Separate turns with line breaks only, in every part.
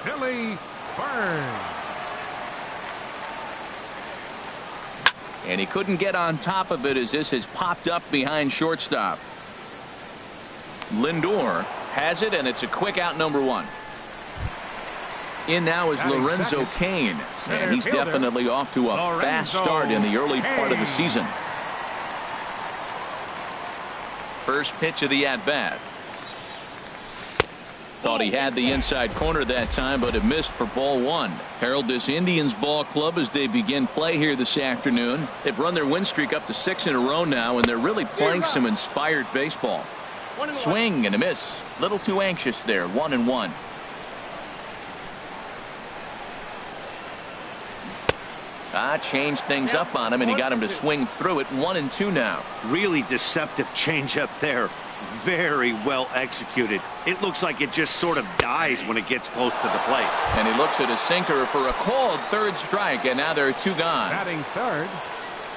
Billy Burns.
And he couldn't get on top of it as this has popped up behind shortstop. Lindor has it, and it's a quick out, number one. In now is Lorenzo Cain, and he's definitely off to a fast start in the early part of the season. First pitch of the at-bat. Thought he had the inside corner that time, but it missed for ball one. Harold, this Indians ball club, as they begin play here this afternoon, they've run their win streak up to 6 in a row now, and they're really playing some inspired baseball. Swing and a miss. Little too anxious there. 1-1. Changed things up on him, and he got him to swing through it. 1-2 now.
Really deceptive changeup there. Very well executed. It looks like it just sort of dies when it gets close to the plate.
And he looks at a sinker for a called third strike, and now there are 2 gone.
Batting third,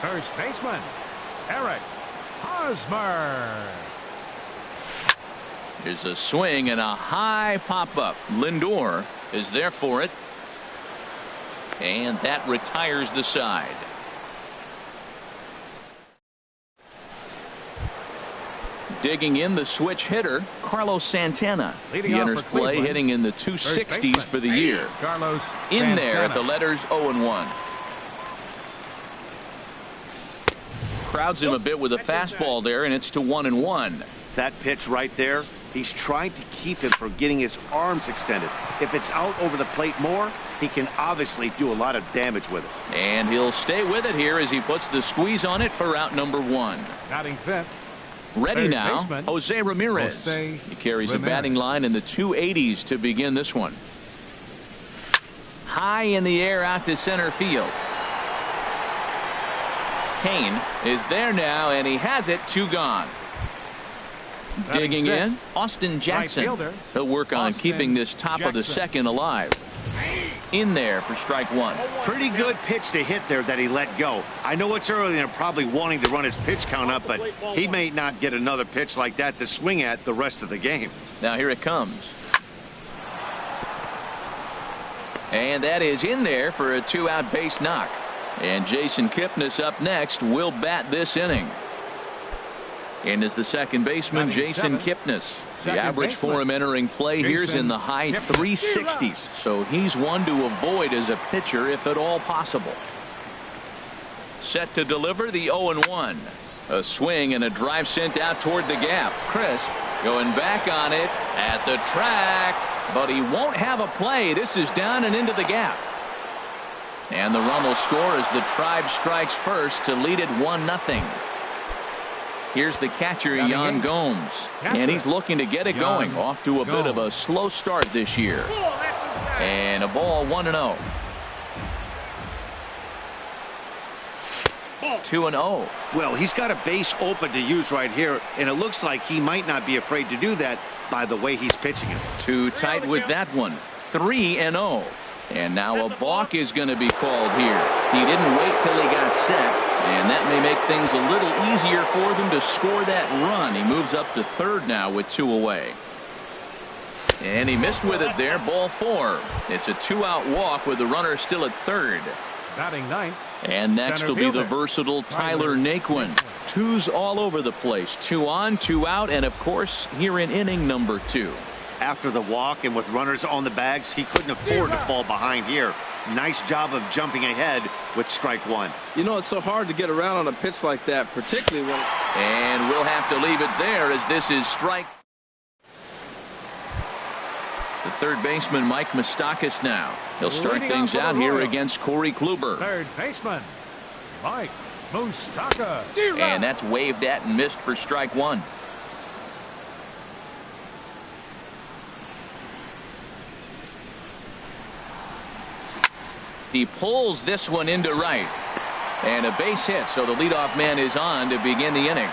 first baseman, Eric Hosmer.
Here's a swing and a high pop-up. Lindor is there for it. And that retires the side. Digging in, the switch hitter, Carlos Santana. He enters play hitting in the 260s for the year. In there at the letters 0-1. Crowds him a bit with a fastball there, and it's to 1-1.
That pitch right there, he's trying to keep him from getting his arms extended. If it's out over the plate more, he can obviously do a lot of damage with it.
And he'll stay with it here as he puts the squeeze on it for out number 1.
Batting fifth.
Ready now, Jose Ramirez. He carries a batting line in the 280s to begin this one. High in the air out to center field. Cain is there now, and he has it. 2 gone. Digging in, Austin Jackson. He'll work on keeping this top of the second alive. In there for strike 1.
Pretty good pitch to hit there that he let go. I know it's early and they're probably wanting to run his pitch count up, but he may not get another pitch like that to swing at the rest of the game.
Now here it comes. And that is in there for a 2-out base knock. And Jason Kipnis up next will bat this inning. And is the second baseman, Jason Kipnis. The average for him entering play here is in the high 360s, so he's one to avoid as a pitcher if at all possible. Set to deliver the 0-1. A swing and a drive sent out toward the gap. Crisp going back on it at the track, but he won't have a play. This is down and into the gap. And the run will score as the Tribe strikes first to lead it 1-0. Here's the catcher, Yan Gomes, and he's looking to get it going. Off to a bit of a slow start this year. And a ball, 1-0. 2-0.
Well, he's got a base open to use right here, and it looks like he might not be afraid to do that by the way he's pitching it.
Too tight with that one. 3-0. And now a balk is going to be called here. He didn't wait till he got set, and that may make things a little easier for them to score that run. He moves up to third now with 2 away. And he missed with it there. Ball 4. It's a 2-out walk with the runner still at third.
Batting ninth.
And next will be the versatile Tyler Naquin. 2s all over the place. 2 on, 2 out, and of course here in inning number 2.
After the walk and with runners on the bags, he couldn't afford to fall behind here. Nice job of jumping ahead with strike 1.
You know, it's so hard to get around on a pitch like that, particularly when...
And we'll have to leave it there as this is strike. The third baseman, Mike Moustakas now. He'll start things out here against Corey Kluber.
Third baseman, Mike Moustakas.
And that's waved at and missed for strike 1. He pulls this one into right. And a base hit, so the leadoff man is on to begin the inning.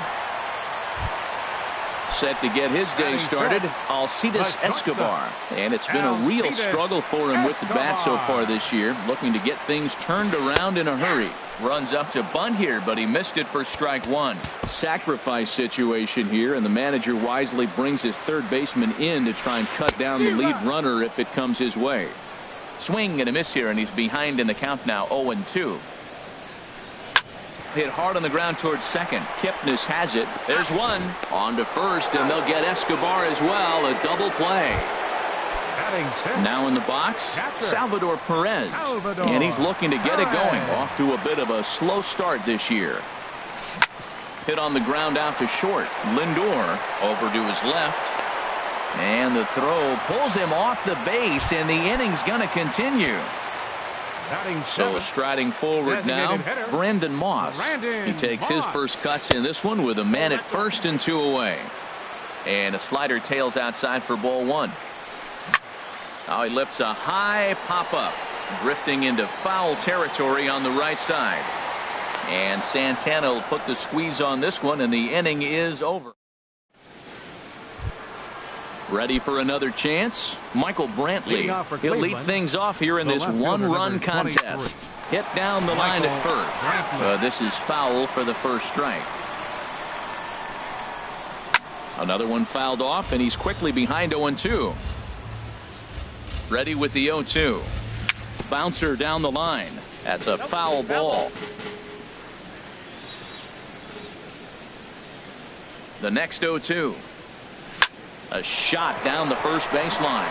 set to get his day started, Alcides Escobar. And it's been a real struggle for him with the bat so far this year, looking to get things turned around in a hurry. Runs up to bunt here, but he missed it for strike one. Sacrifice situation here, and the manager wisely brings his third baseman in to try and cut down the lead runner if it comes his way. Swing and a miss here, and he's behind in the count now, 0-2. Hit hard on the ground towards second. Kipnis has it. There's one. On to first, and they'll get Escobar as well. A double play. Now in the box, Salvador Perez. And he's looking to get it going. Off to a bit of a slow start this year. Hit on the ground out to short. Lindor over to his left. And the throw pulls him off the base, and the inning's going to continue. So striding forward now, Brandon Moss. He takes his first cuts in this one with a man at first and 2 away. And a slider tails outside for ball one. Now he lifts a high pop-up, drifting into foul territory on the right side. And Santana will put the squeeze on this one, and the inning is over. Ready for another chance? Michael Brantley. He'll lead things off here in this one-run contest. Hit down the line at first. This is foul for the first strike. Another one fouled off, and he's quickly behind 0-2. Ready with the 0-2. Bouncer down the line. That's a foul ball. The next 0-2. A shot down the first baseline.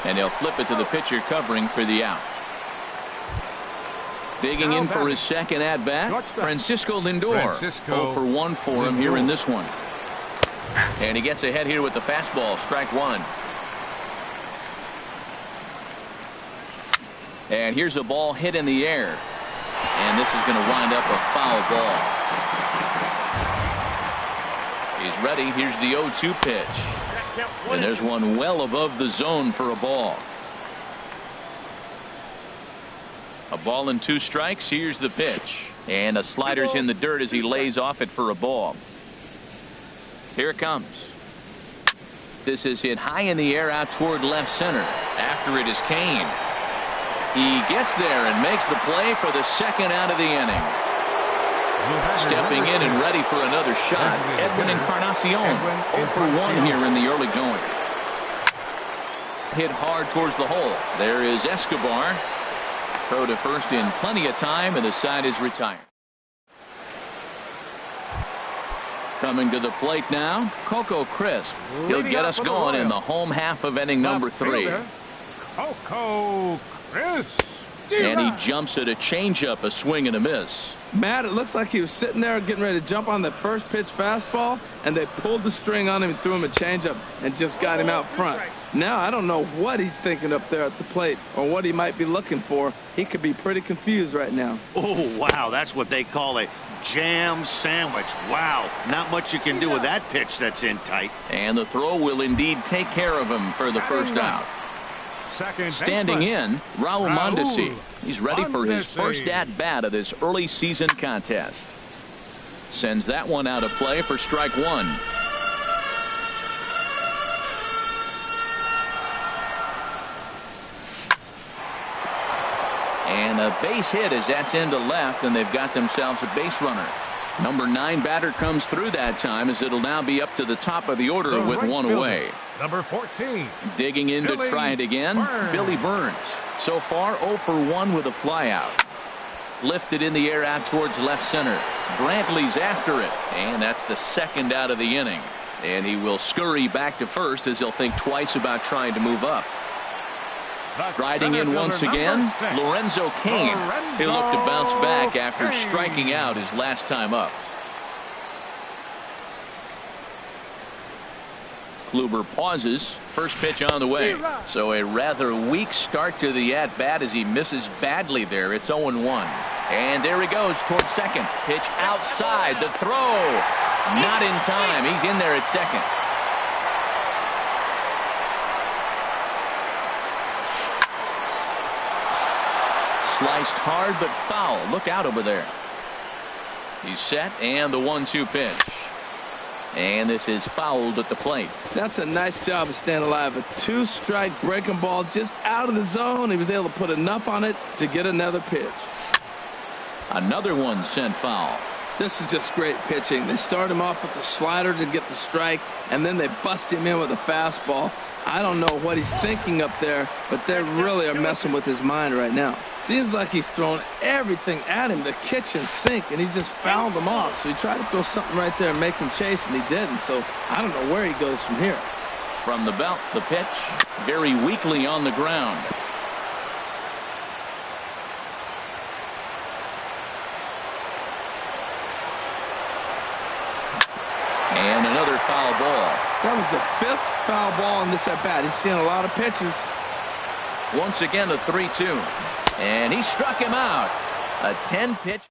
And he'll flip it to the pitcher covering for the out. Digging in for his second at-bat, Francisco Lindor. 0 for 1 for him here in this one. And he gets ahead here with the fastball, strike one. And here's a ball hit in the air. And this is going to wind up a foul ball. He's ready. Here's the 0-2 pitch. And there's one well above the zone for a ball. A ball and 2 strikes. Here's the pitch. And a slider's in the dirt as he lays off it for a ball. Here it comes. This is hit high in the air out toward left center. After it is Kane. He gets there and makes the play for the second out of the inning. Stepping in and ready for another shot, Edwin Encarnacion. 0 for 1 here in the early going. Hit hard towards the hole. There is Escobar. Throw to first in plenty of time, and the side is retired. Coming to the plate now, Coco Crisp. He'll get us going in the home half of inning number 3.
Coco Crisp.
And he jumps at a changeup, a swing and a miss. Matt, it looks like he was sitting there getting ready to jump on the first pitch fastball, and they pulled the string on him and threw him a changeup and just got him out front. Now I don't know what he's thinking up there at the plate or what he might be looking for. He could be pretty confused right now.
Oh, wow, that's what they call a jam sandwich. Wow, not much you can do with that pitch that's in tight.
And the throw will indeed take care of him for the first out. Standing in, Raul Mondesi. He's ready for his first at-bat of this early season contest. Sends that one out of play for strike one. And a base hit as that's into left, and they've got themselves a base runner. Number 9 batter comes through that time, as it'll now be up to the top of the order with one away.
Number 14.
Digging in to try it again, Billy Burns. So far 0 for 1 with a flyout. Lifted in the air out towards left center. Brantley's after it, and that's the second out of the inning. And he will scurry back to first as he'll think twice about trying to move up. Riding in once again, Lorenzo Cain. He'll look to bounce back after striking out his last time up. Kluber pauses. First pitch on the way. So a rather weak start to the at-bat as he misses badly there. It's 0-1. And there he goes towards second. Pitch outside. The throw. Not in time. He's in there at second. Sliced hard but foul. Look out over there. He's set, and the 1-2 pitch. And this is fouled at the plate.
That's a nice job of staying alive. A 2-strike breaking ball just out of the zone. He was able to put enough on it to get another pitch.
Another one sent foul.
This is just great pitching. They start him off with the slider to get the strike, and then they bust him in with a fastball. I don't know what he's thinking up there, but they really are messing with his mind right now. Seems like he's throwing everything at him, the kitchen sink, and he just fouled them off. So he tried to throw something right there and make him chase, and he didn't. So I don't know where he goes from here.
From the belt, the pitch, very weakly on the ground. And another foul ball.
That was the 5th foul ball in this at-bat. He's seen a lot of pitches.
Once again, a 3-2. And he struck him out. A 10-pitch.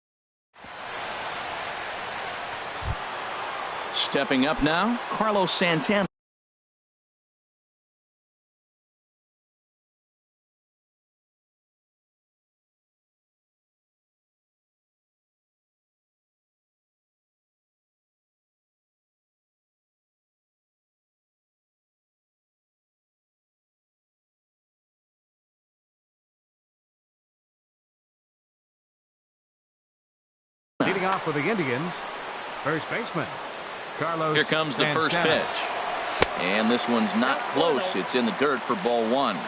Stepping up now, Carlos Santana.
Leading off for the Indians, first baseman, Carlos.
Here comes the first
Santana.
pitch. And this one's not close. It's in the dirt for ball 1.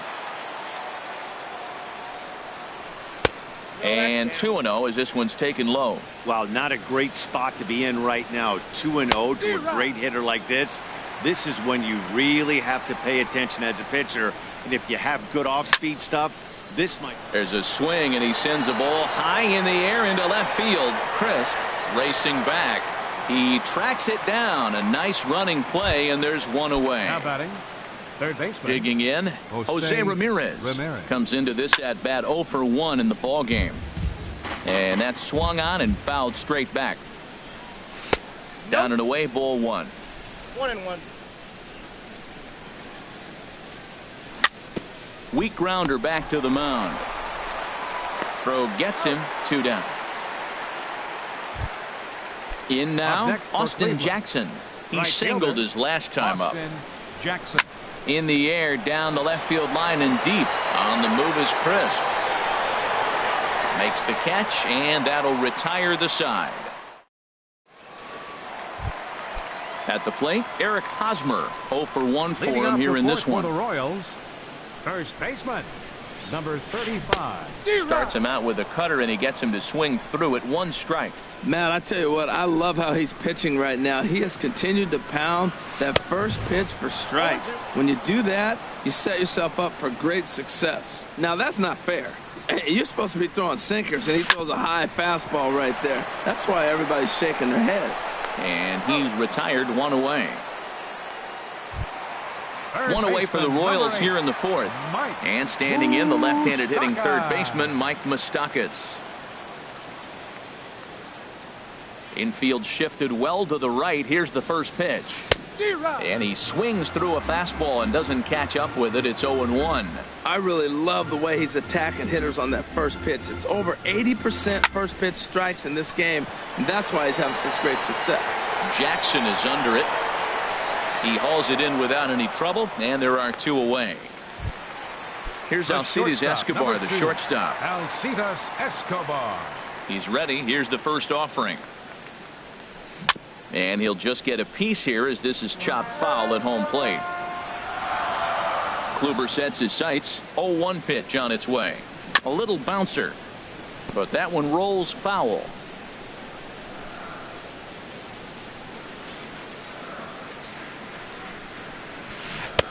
And 2-0 as this one's taken low.
Well, not a great spot to be in right now. 2-0 to a great hitter like this. This is when you really have to pay attention as a pitcher. And if you have good off-speed stuff, this might.
There's a swing, and he sends a ball high in the air into left field. Crisp racing back. He tracks it down. A nice running play, and there's one away.
Now batting, third baseman.
Digging in, Jose Ramirez comes into this at bat 0 for 1 in the ball game. And that's swung on and fouled straight back. Down and away, ball 1.
1-1.
Weak grounder back to the mound. Throw gets him, 2 down. In now, Austin Jackson. He
Right
singled
fielder,
his last time up.
Austin Jackson.
In the air, down the left field line and deep. On the move is Crisp. Makes the catch, and that'll retire the side. At the plate, Eric Hosmer. 0 for 1 for
Leading
him
off
here
the
in this
fourth for
one.
the Royals, first baseman, number 35.
Starts him out with a cutter, and he gets him to swing through it. 1 strike.
Man, I tell you what, I love how he's pitching right now. He has continued to pound that first pitch for strikes. When you do that, you set yourself up for great success. Now, that's not fair. You're supposed to be throwing sinkers, and he throws a high fastball right there. That's why everybody's shaking their head.
And he's retired, 1 away.
Third
1 away for the
baseman,
Royals
number
here
8,
in the 4th.
Mike
And standing in, the left-handed hitting third
Moustakas.
baseman, Mike Moustakas. Infield shifted well to the right. Here's the first pitch. And he swings through a fastball and doesn't catch up with it. It's 0-1.
I really love the way he's attacking hitters on that first pitch. It's over 80% first pitch strikes in this game, and that's why he's having such great success.
Jackson is under it. He hauls it in without any trouble, and there are 2 away. Here's
The
Alcides
shortstop,
Escobar,
number
the
2,
shortstop.
Alcides Escobar.
He's ready. Here's the first offering. And he'll just get a piece here as this is chopped foul at home plate. Kluber sets his sights. 0-1 pitch on its way. A little bouncer. But that one rolls foul.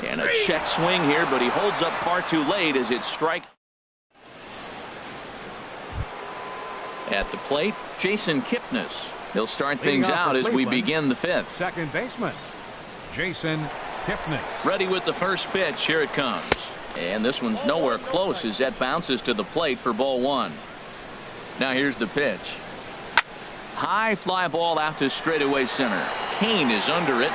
And a check swing here, but he holds up far too late as it strikes. At the plate, Jason Kipnis. He'll start things
Leading off
out
for
as we
Cleveland,
begin the 5th.
second baseman, Jason Kipnis.
Ready with the first pitch. Here it comes. And this one's nowhere close as that bounces to the plate for ball 1. Now here's the pitch. High fly ball out to straightaway center. Kane is under it.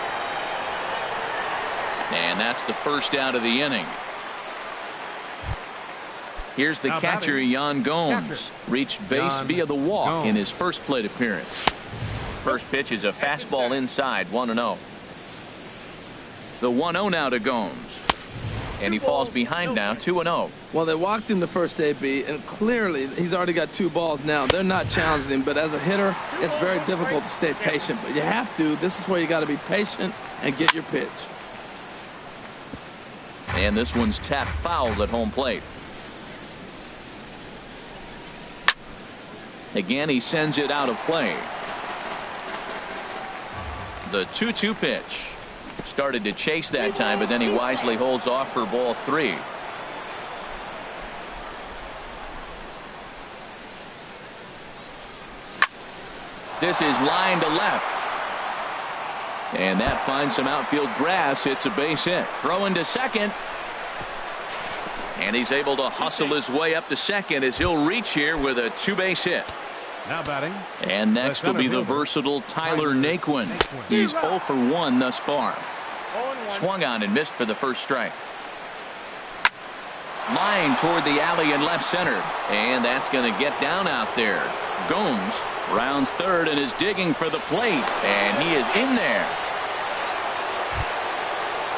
And that's the first out of the inning. Here's the
Now
catcher,
batting,
Yan Gomes. Reached base
Yan
via the walk
Gomes.
in his first plate appearance. first pitch is a fastball inside, 1-0. The 1-0 now to Gomes. And he falls behind now, 2-0.
Well, they walked in the first AB, and clearly he's already got 2 balls now. They're not challenging him, but as a hitter, it's very difficult to stay patient. But you have to. This is where you got to be patient and get your pitch.
And this one's tapped foul at home plate. Again, he sends it out of play. The 2-2 pitch. Started to chase that time, but then he wisely holds off for ball 3. This is line to left. And that finds some outfield grass. It's a base hit. Throw into second. And he's able to hustle his way up to second as he'll reach here with a 2-base hit.
Now batting.
And next will be the versatile Tyler Naquin. He's 0 for 1 thus far. Swung on and missed for the first strike. Line toward the alley in left center. And that's going to get down out there. Gomes rounds third and is digging for the plate. And he is in there.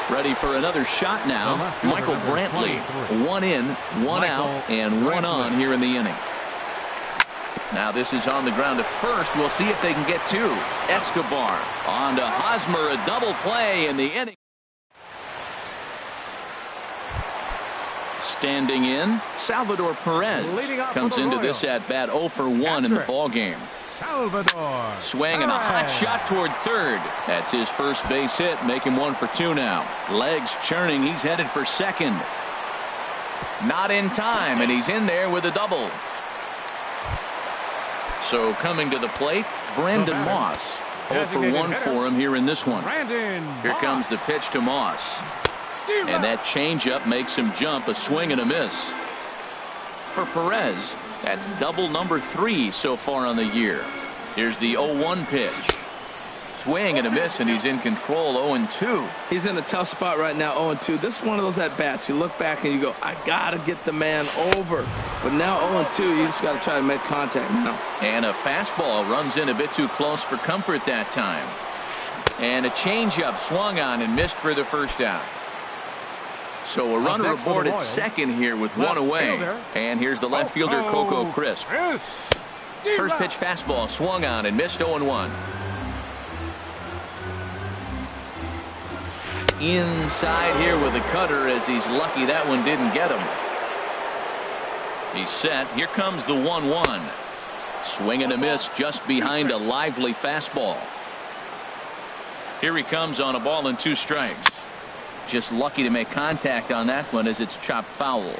Ready for another shot now. Michael Brantley. 1 in, 1 out, and 1 on here in the inning. Now this is on the ground to first. We'll see if they can get 2. Escobar on to Hosmer. A double play in the inning. Standing in, Salvador Perez comes into this at bat 0 for 1 in the ball game.
Salvador.
Swing and a hot shot toward third. That's his first base hit, making 1 for 2 now. Legs churning. He's headed for second. Not in time, and he's in there with a double. So coming to the plate, Brandon Moss. 0 for 1 for him here in this one. Here comes the pitch to Moss. And that changeup makes him jump. A swing and a miss. For Perez, that's double number 3 so far on the year. Here's the 0-1 pitch. Swing and a miss, and he's in control. 0-2.
He's in a tough spot right now, 0-2. This is one of those at-bats. You look back and you go, I got to get the man over. But now 0-2, you just got to try to make contact now.
And a fastball runs in a bit too close for comfort that time. And a changeup swung on and missed for the first out. So a runner aboard at second here with 1 away. And here's the left fielder, Coco Crisp. First pitch fastball swung on and missed. 0-1. Inside here with a cutter, as he's lucky that one didn't get him. He's set. Here comes the 1-1. Swing and a miss just behind a lively fastball. Here he comes on a ball and 2 strikes. Just lucky to make contact on that one as it's chopped foul.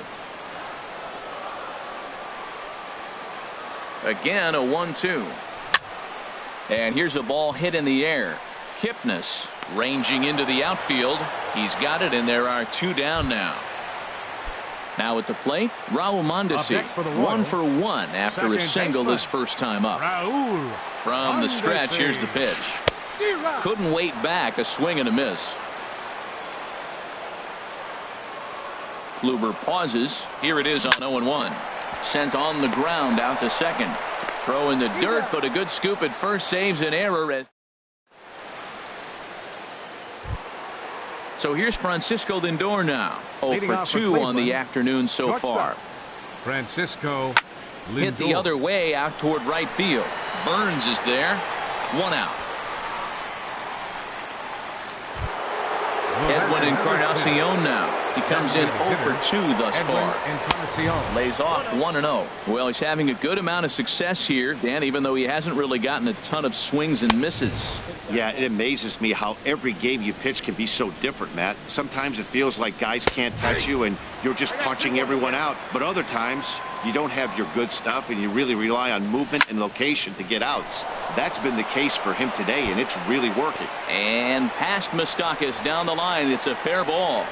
Again, a 1-2. And here's a ball hit in the air. Kipnis ranging into the outfield. He's got it, and there are 2 down now. Now at the plate, Raul Mondesi. 1 for 1 after a single his first time up. From the stretch, here's the pitch. Couldn't wait back. A swing and a miss. Kluber pauses. Here it is on 0-1. Sent on the ground out to second. Throw in the dirt, but a good scoop at first saves an error. So here's Francisco Lindor now. 0 for 2 on the afternoon so far.
Francisco Lindor.
Hit the other way out toward right field. Burns is there. 1 out. Edwin Encarnacion now. He comes in 0 for 2 thus far. Lays off 1-0. Well, he's having a good amount of success here, Dan, even though he hasn't really gotten a ton of swings and misses.
Yeah, it amazes me how every game you pitch can be so different, Matt. Sometimes it feels like guys can't touch you and you're just punching everyone out. But other times you don't have your good stuff and you really rely on movement and location to get outs. That's been the case for him today, and it's really working.
And past Moustakas down the line. It's a fair ball.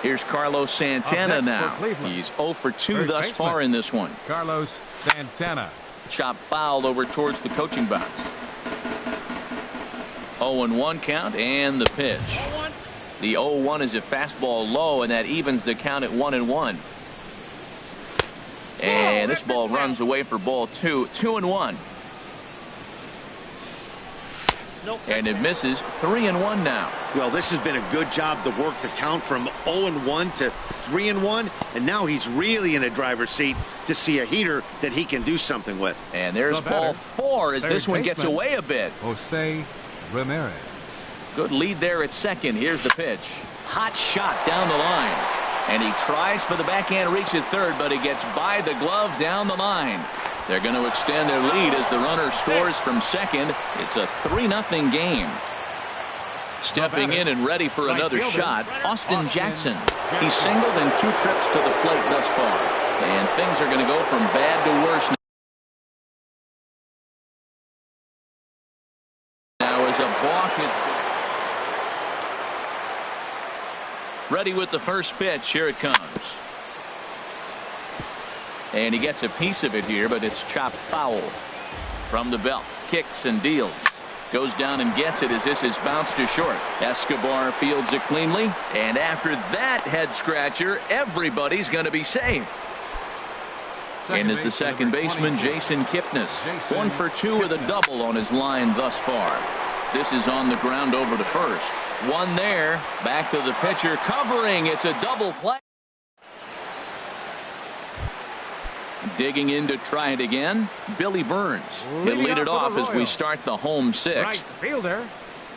Here's Carlos Santana now. He's 0 for 2 thus far in this one.
Carlos Santana.
Chop fouled over towards the coaching box. 0-1 count, and the pitch. The 0-1 is a fastball low, and that evens the count at 1-1. And this ball runs away for ball 2. 2-1. And it misses. 3-1 now.
Well, this has been a good job to work the count from 0-1 to 3-1, and now he's really in the driver's seat to see a heater that he can do something with.
And there's ball 4 as this one gets away a bit.
Jose Ramirez.
Good lead there at second. Here's the pitch. Hot shot down the line. And he tries for the backhand reach at third, but he gets by the glove down the line. They're going to extend their lead as the runner scores from second. It's a 3-0 game. Stepping in and ready for another shot, Austin Jackson. He's singled in 2 trips to the plate thus far. And things are going to go from bad to worse now as a balk is ready with the first pitch. Here it comes. And he gets a piece of it here, but it's chopped foul. From the belt, kicks and deals. Goes down and gets it as this is bounced to short. Escobar fields it cleanly. And after that head scratcher, everybody's going to be safe. And is the second baseman, Jason Kipnis. 1 for 2 with a double on his line thus far. This is on the ground over to first. One there. Back to the pitcher covering. It's a double play. Digging in to try it again, Billy Burns. He'll lead it off as we start the home 6th.
Right fielder.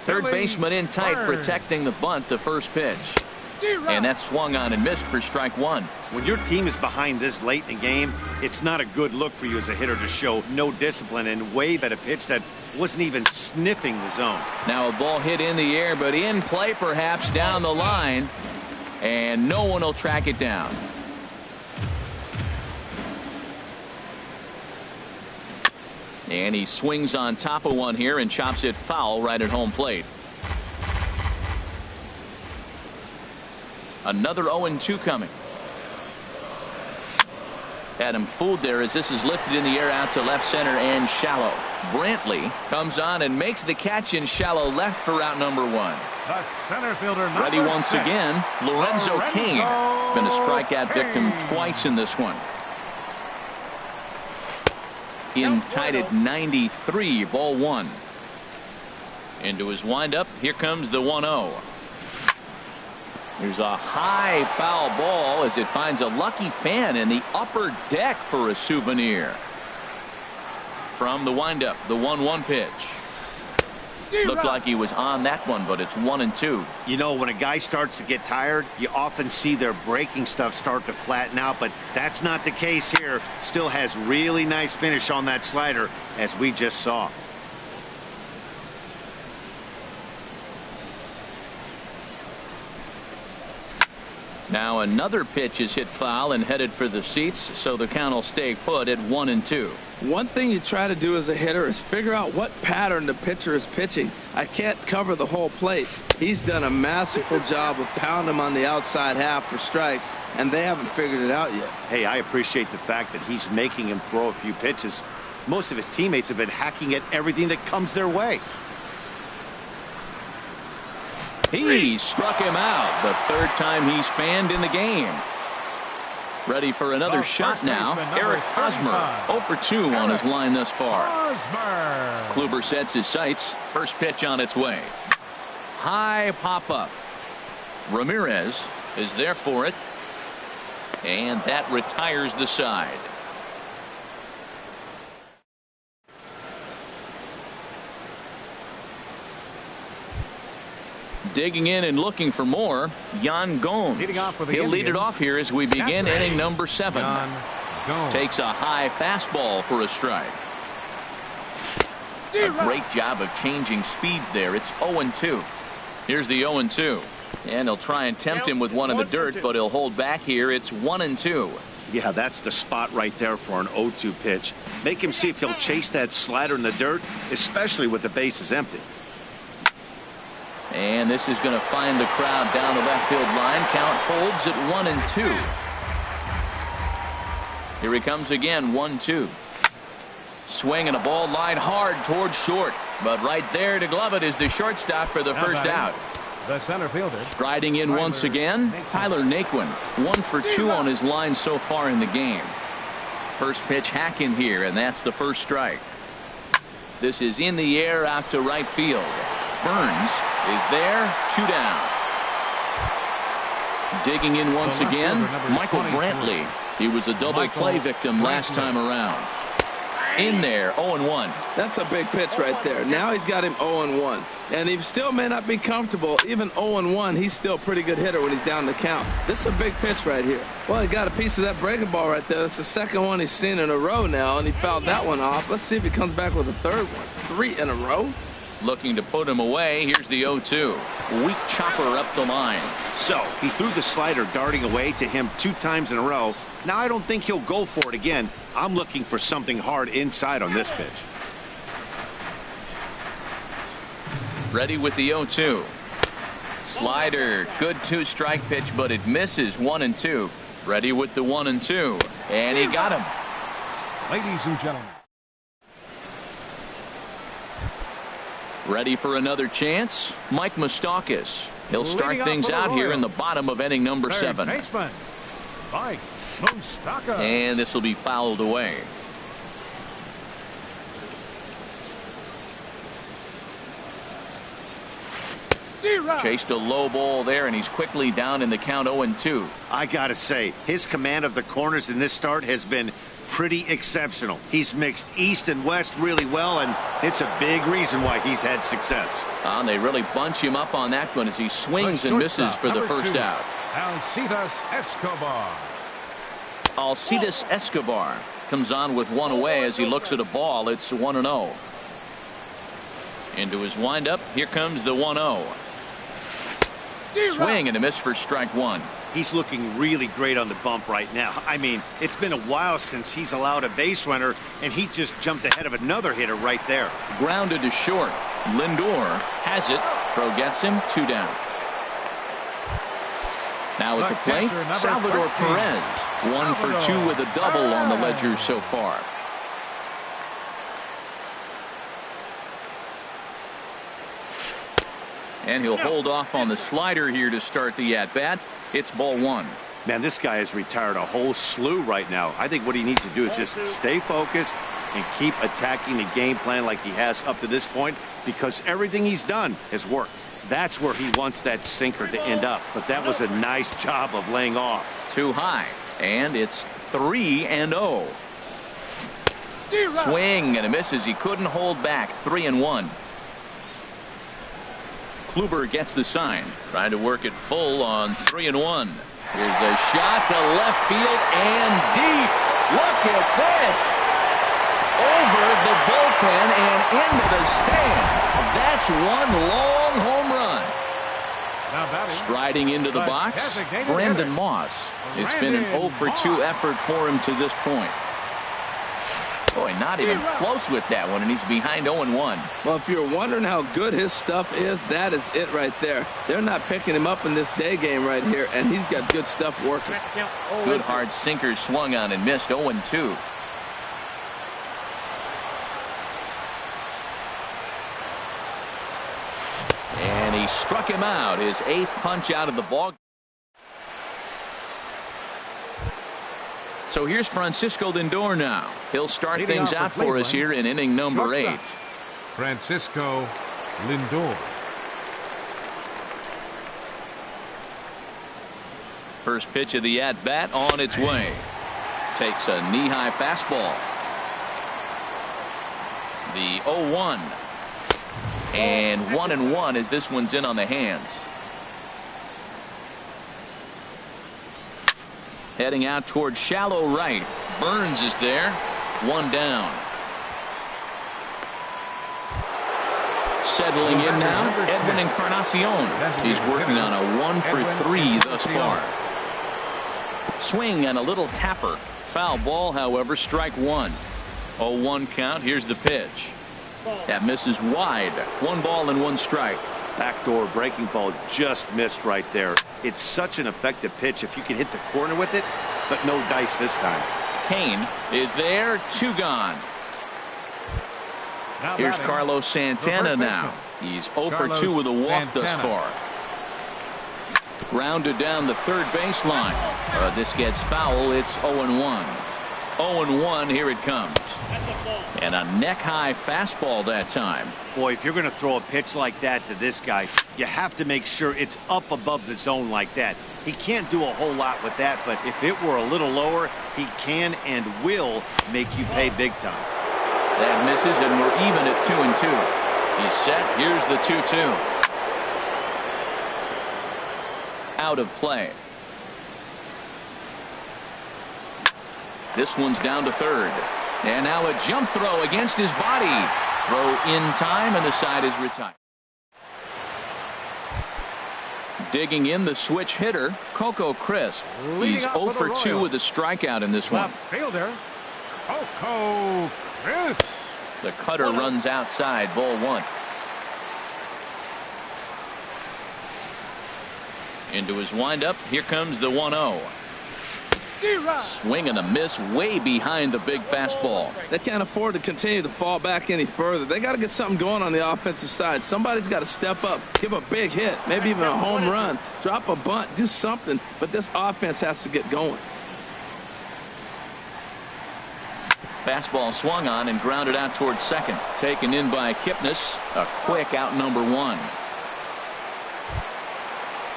Third baseman in tight, protecting the bunt, the first pitch. And that swung on and missed for strike 1.
When your team is behind this late in the game, it's not a good look for you as a hitter to show no discipline and wave at a pitch that wasn't even sniffing the zone.
Now a ball hit in the air, but in play perhaps down the line. And no one will track it down. And he swings on top of one here and chops it foul right at home plate. Another 0-2 coming. Had him fooled there as this is lifted in the air out to left center and shallow. Brantley comes on and makes the catch in shallow left for out number 1.
The center fielder
ready once again, Lorenzo Cain. Been a strikeout victim twice in this one. In tight at 93, ball 1. Into his windup. Here comes the 1-0. There's a high foul ball as it finds a lucky fan in the upper deck for a souvenir. From the windup, the 1-1 pitch. Looked like he was on that one, but it's 1-2.
You know, when a guy starts to get tired, you often see their breaking stuff start to flatten out, but that's not the case here. Still has really nice finish on that slider, as we just saw.
Now another pitch is hit foul and headed for the seats, so the count will stay put at 1-2.
One thing you try to do as a hitter is figure out what pattern the pitcher is pitching. I can't cover the whole plate. He's done a masterful job of pounding him on the outside half for strikes, and they haven't figured it out yet.
Hey, I appreciate the fact that he's making him throw a few pitches. Most of his teammates have been hacking at everything that comes their way.
He struck him out the third time he's fanned in the game. Ready for another shot now. Eric Hosmer 0 for 2 on his line thus far. Kluber sets his sights. First pitch on its way. High pop up. Ramirez is there for it. And that retires the side. Digging in and looking for more, Yan Gomes. He'll lead it off here as we begin inning number 7. Takes a high fastball for a strike. A great job of changing speeds there. It's 0-2. Here's the 0-2. And he'll try and tempt him with one in the dirt, but he'll hold back here. It's 1-2.
Yeah, that's the spot right there for an 0-2 pitch. Make him see if he'll chase that slider in the dirt, especially with the bases empty.
And this is going to find the crowd down the left field line. Count holds at 1-2. Here he comes again, 1-2. Swing and a ball line hard towards short. But right there to glove it is the shortstop for the first out.
The center fielder.
Striding in once again, Tyler Naquin. 1 for 2 on his line so far in the game. First pitch hacking here, and that's the first strike. This is in the air out to right field. Burns is there, 2 down. Digging in once again, Michael Brantley. He was a double play victim last time around. In there, 0-1.
That's a big pitch right there. Now he's got him 0-1. And he still may not be comfortable. Even 0-1, he's still a pretty good hitter when he's down the count. This is a big pitch right here. Well, he got a piece of that breaking ball right there. That's the second one he's seen in a row now, and he fouled that one off. Let's see if he comes back with a third one. 3 in a row.
Looking to put him away. Here's the 0-2. Weak chopper up the line.
So he threw the slider darting away to him 2 times in a row. Now I don't think he'll go for it again. I'm looking for something hard inside on this pitch.
Ready with the 0-2. Slider. Good 2-strike pitch, but it misses. 1-2. Ready with the 1-2. And he got him.
Ladies and gentlemen.
Ready for another chance? Mike Moustakas. He'll start things out here in the bottom of inning number 7.
Baseman, Mike Moustakas.
And this will be fouled away. Chased a low ball there, and he's quickly down in the count 0-2.
I gotta say, his command of the corners in this start has been pretty exceptional. He's mixed east and west really well, and it's a big reason why he's had success.
And they really bunch him up on that one as he swings and misses for the first out. Alcides Escobar comes on with 1 away as he looks at a ball. It's 1-0. Into his windup. Here comes the 1-0. Swing and a miss for strike 1.
He's looking really great on the bump right now. I mean, it's been a while since he's allowed a base runner, and he just jumped ahead of another hitter right there.
Grounded to short. Lindor has it. Throw gets him. 2 down. Now at the plate, Salvador Perez. 1 for 2 with a double on the ledger so far. And he'll hold off on the slider here to start the at-bat. It's ball 1.
Man, this guy has retired a whole slew right now. I think what he needs to do is just stay focused and keep attacking the game plan like he has up to this point, because everything he's done has worked. That's where he wants that sinker to end up. But that was a nice job of laying off.
Too high. And it's 3-0. Swing and a miss as he couldn't hold back. 3-1. Kluber gets the sign. Trying to work it full on 3-1. Here's a shot to left field and deep. Look at this. Over the bullpen and into the stands. That's one long home run. Striding into the box, Brandon Moss. It's been an 0 for 2 effort for him to this point. Boy, not even close with that one, and he's behind 0-1.
Well, if you're wondering how good his stuff is, that is it right there. They're not picking him up in this day game right here, and he's got good stuff working.
Good hard sinker swung on and missed. 0-2. And he struck him out. His 8th punch out of the ball. So here's Francisco Lindor now. He'll start things out for us here in inning number 8.
Francisco Lindor.
First pitch of the at-bat on its way. Takes a knee-high fastball. The 0-1. And 1-1 as this one's in on the hands. Heading out towards shallow right. Burns is there. 1 down. Settling in now, Edwin Encarnacion. He's working on a 1 for 3 thus far. Swing and a little tapper. Foul ball, however, strike 1. 0-1 count. Here's the pitch. That misses wide. 1 ball and 1 strike.
Backdoor breaking ball just missed right there. It's such an effective pitch if you can hit the corner with it, but no dice this time.
Kane is there. 2 gone. Here's Carlos Santana now. He's 0 for 2 with a walk thus far. Grounded down the third baseline. This gets foul. It's 0-1. 0-1, here it comes. And a neck-high fastball that time.
Boy, if you're going to throw a pitch like that to this guy, you have to make sure it's up above the zone like that. He can't do a whole lot with that, but if it were a little lower, he can and will make you pay big time.
That misses, and we're even at 2-2. He's set. Here's the 2-2. Out of play. This one's down to third. And now a jump throw against his body. Throw in time, and the side is retired. Digging in the switch hitter, Coco Crisp. He's 0 for 2 with a strikeout in this one.
Fielder, Coco Crisp.
The cutter runs outside, ball 1. Into his windup, here comes the 1-0. Swing and a miss way behind the big fastball.
They can't afford to continue to fall back any further. They got to get something going on the offensive side. Somebody's got to step up, give a big hit, maybe even a home run, drop a bunt, do something. But this offense has to get going.
Fastball swung on and grounded out towards second. Taken in by Kipnis. A quick out number 1.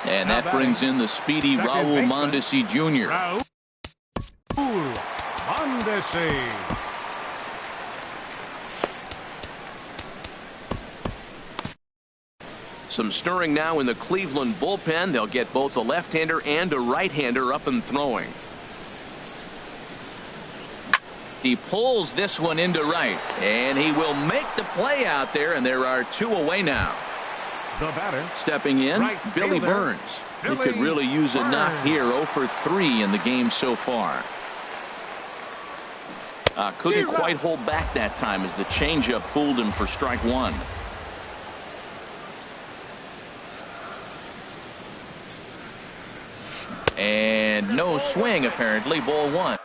And that brings in the speedy Raul Mondesi Jr.
Mondesi.
Some stirring now in the Cleveland bullpen. They'll get both a left-hander and a right-hander up and throwing. He pulls this one into right, and he will make the play out there, and there are 2 away now.
The batter.
Stepping in,
Right
Billy
fielder,
Burns. He
Billy
could really use a knock
Burns.
here. 0 for 3 in the game so far. Couldn't quite hold back that time as the changeup fooled him for strike 1. And no swing, apparently. Ball 1.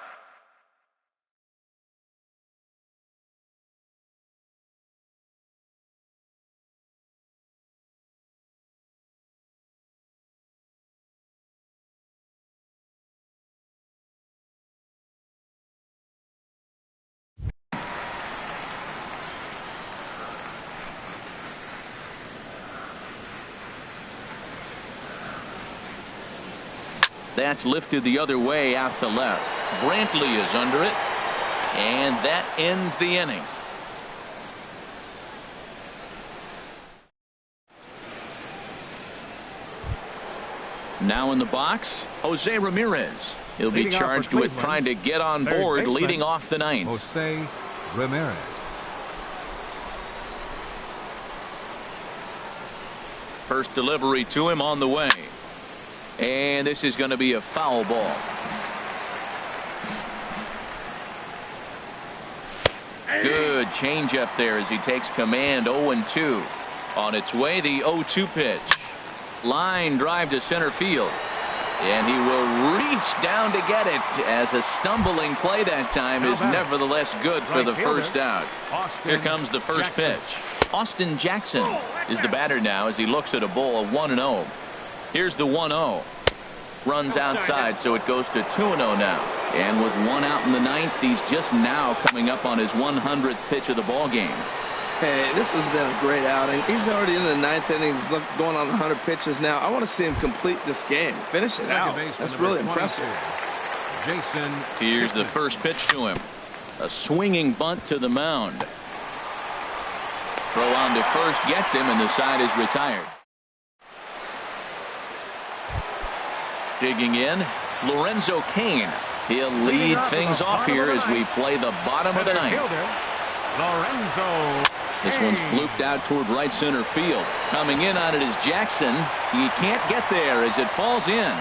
That's lifted the other way out to left. Brantley is under it, and that ends the inning. Now in the box, Jose Ramirez. He'll be
Leading off for
charged with
Cleveland,
trying to get on
third
board,
baseman,
leading off the 9th.
Jose Ramirez.
First delivery to him on the way. And this is going to be a foul ball. Good changeup there as he takes command. 0-2. On its way, the 0-2 pitch. Line drive to center field. And he will reach down to get it, as a stumbling play that time is nevertheless good for the first out. Here comes the first pitch. Austin Jackson is the batter now as he looks at a ball of 1-0. Here's the 1-0. Runs outside, so it goes to 2-0 now. And with 1 out in the 9th, he's just now coming up on his 100th pitch of the ball game.
Hey, this has been a great outing. He's already in the 9th inning. He's going on 100 pitches now. I want to see him complete this game. Finish it out. That's really impressive.
Jason.
Here's the first pitch to him. A swinging bunt to the mound. Throw on to first gets him, and the side is retired. Digging in, Lorenzo Cain. He'll lead things off here as we play the bottom of the 9th.
Lorenzo.
This one's blooped out toward right center field. Coming in on it is Jackson. He can't get there as it falls in.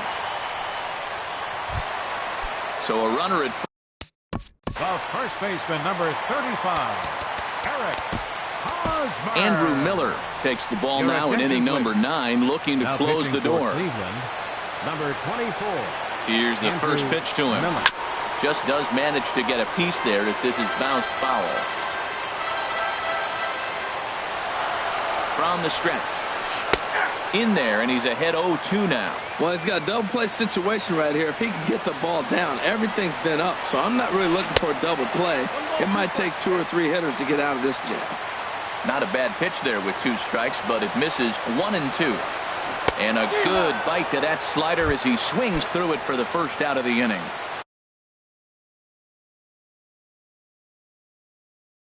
So a runner at
The first baseman, number 35, Eric Hosmer.
Andrew Miller takes the ball now in inning number 9, looking to close the door.
Cleveland, number 24.
Here's the first pitch to him.
Miller.
Just does manage to get a piece there as this is bounced foul. From the stretch. in there, and he's ahead 0-2 now.
Well, he's got a double play situation right here. If he can get the ball down, everything's been up. So I'm not really looking for a double play. It might take 2 or 3 hitters to get out of this jam.
Not a bad pitch there with 2 strikes, but it misses 1-2. And a good bite to that slider as he swings through it for the first out of the inning.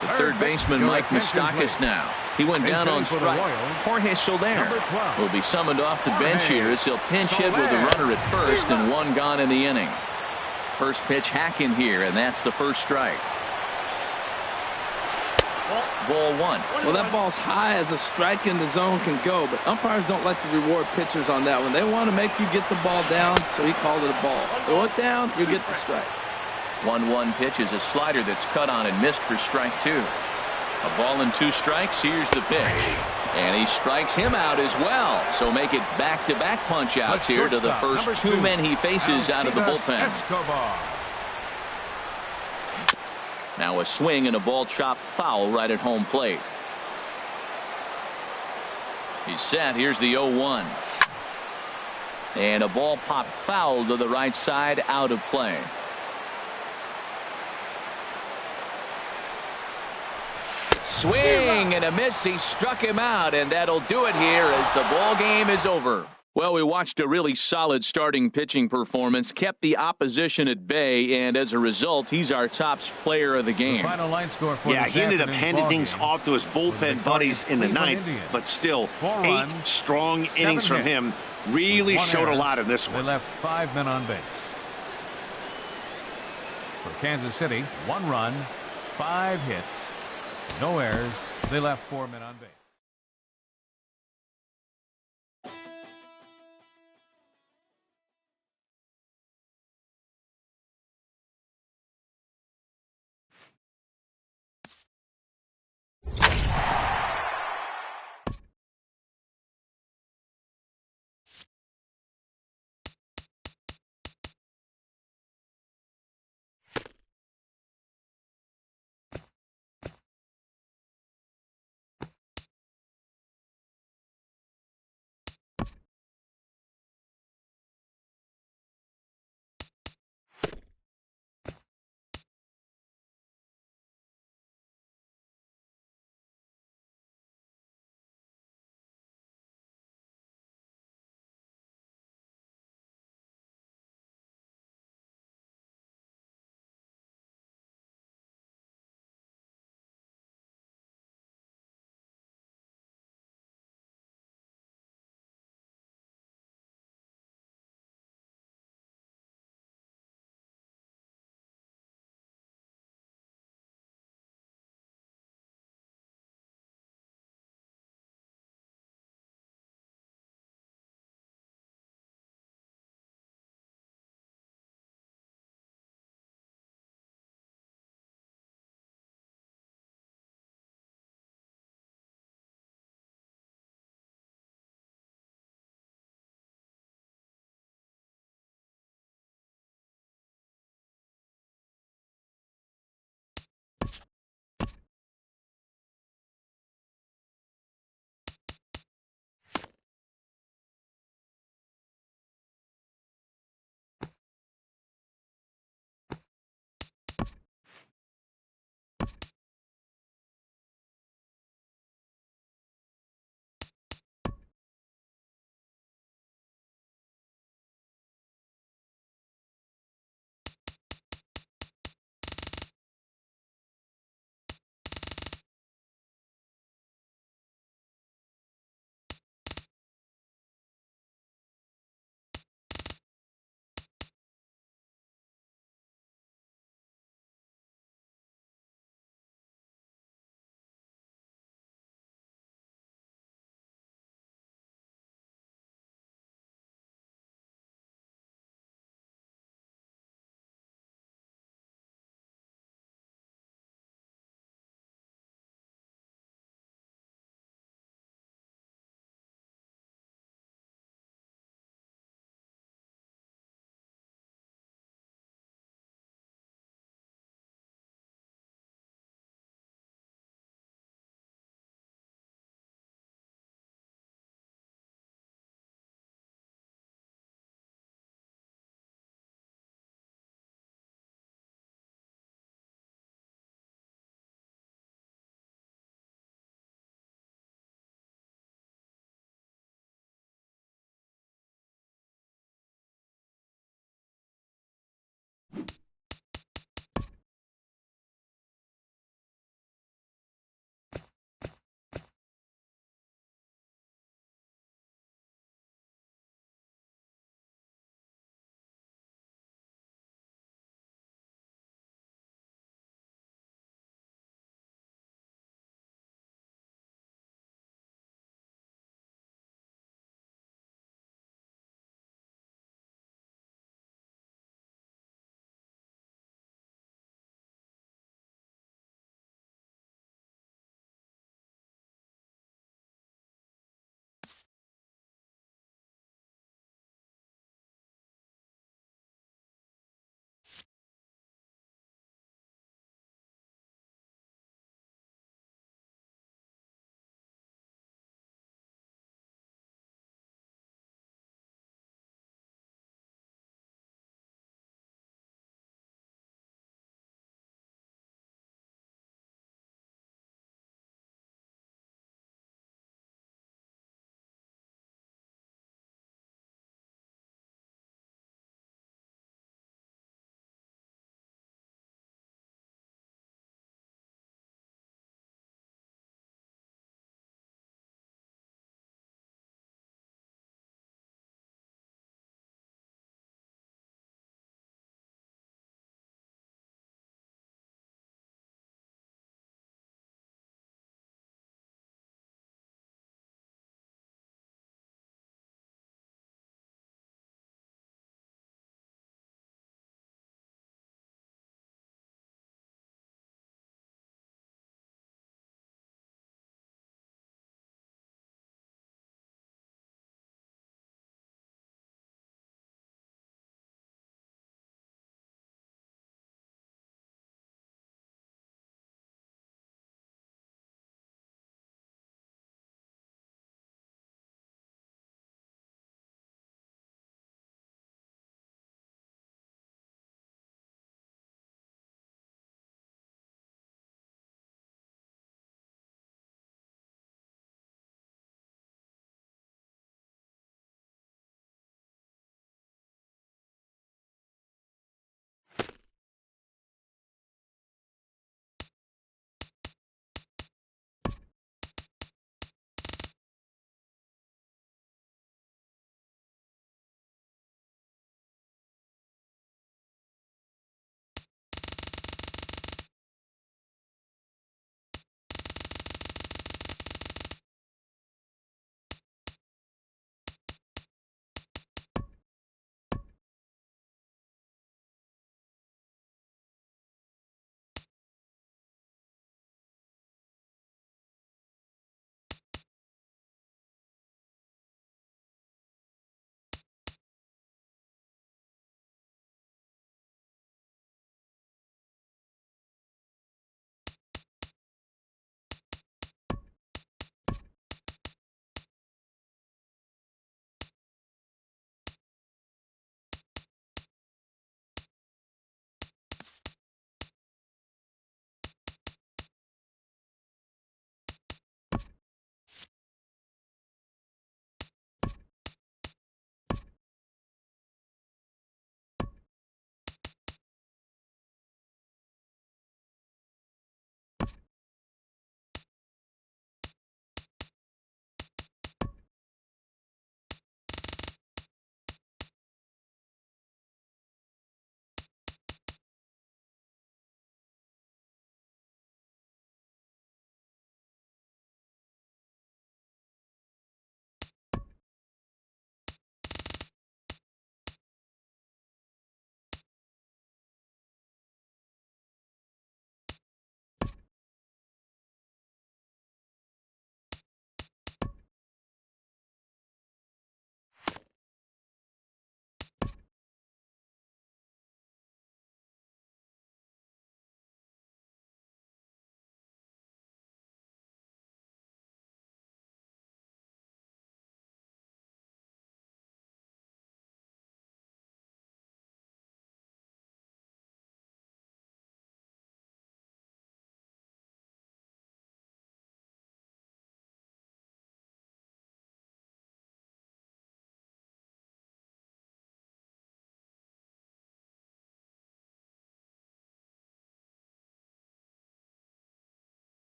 The third baseman, Mike Moustakas now. He went down on strike. Jorge Soler will be summoned off the bench here as he'll pinch hit with a runner at first and 1 gone in the inning. First pitch hacking here, and that's the first strike. Ball 1.
Well, that ball's high as a strike in the zone can go, but umpires don't like to reward pitchers on that one. They want to make you get the ball down, so he called it a ball. Throw it down, you get the strike.
1-1 pitch is a slider that's cut on and missed for strike 2. A ball and 2 strikes. Here's the pitch. And he strikes him out as well. So make it back-to-back punch-outs here to the first 2 men he faces out of the bullpen. Now a swing and a ball chopped foul right at home plate. He's set. Here's the 0-1. And a ball popped foul to the right side, out of play. Swing and a miss. He struck him out, and that'll do it here as the ball game is over. Well, we watched a really solid starting pitching performance, kept the opposition at bay, and as a result, he's our top player of the game.
The final line score for
he ended up handing things off to his bullpen buddies in the ninth, but still 8 strong innings from him. Really showed a lot in this one.
They left 5 men on base. For Kansas City, 1 run, 5 hits, no errors. They left 4 men on base.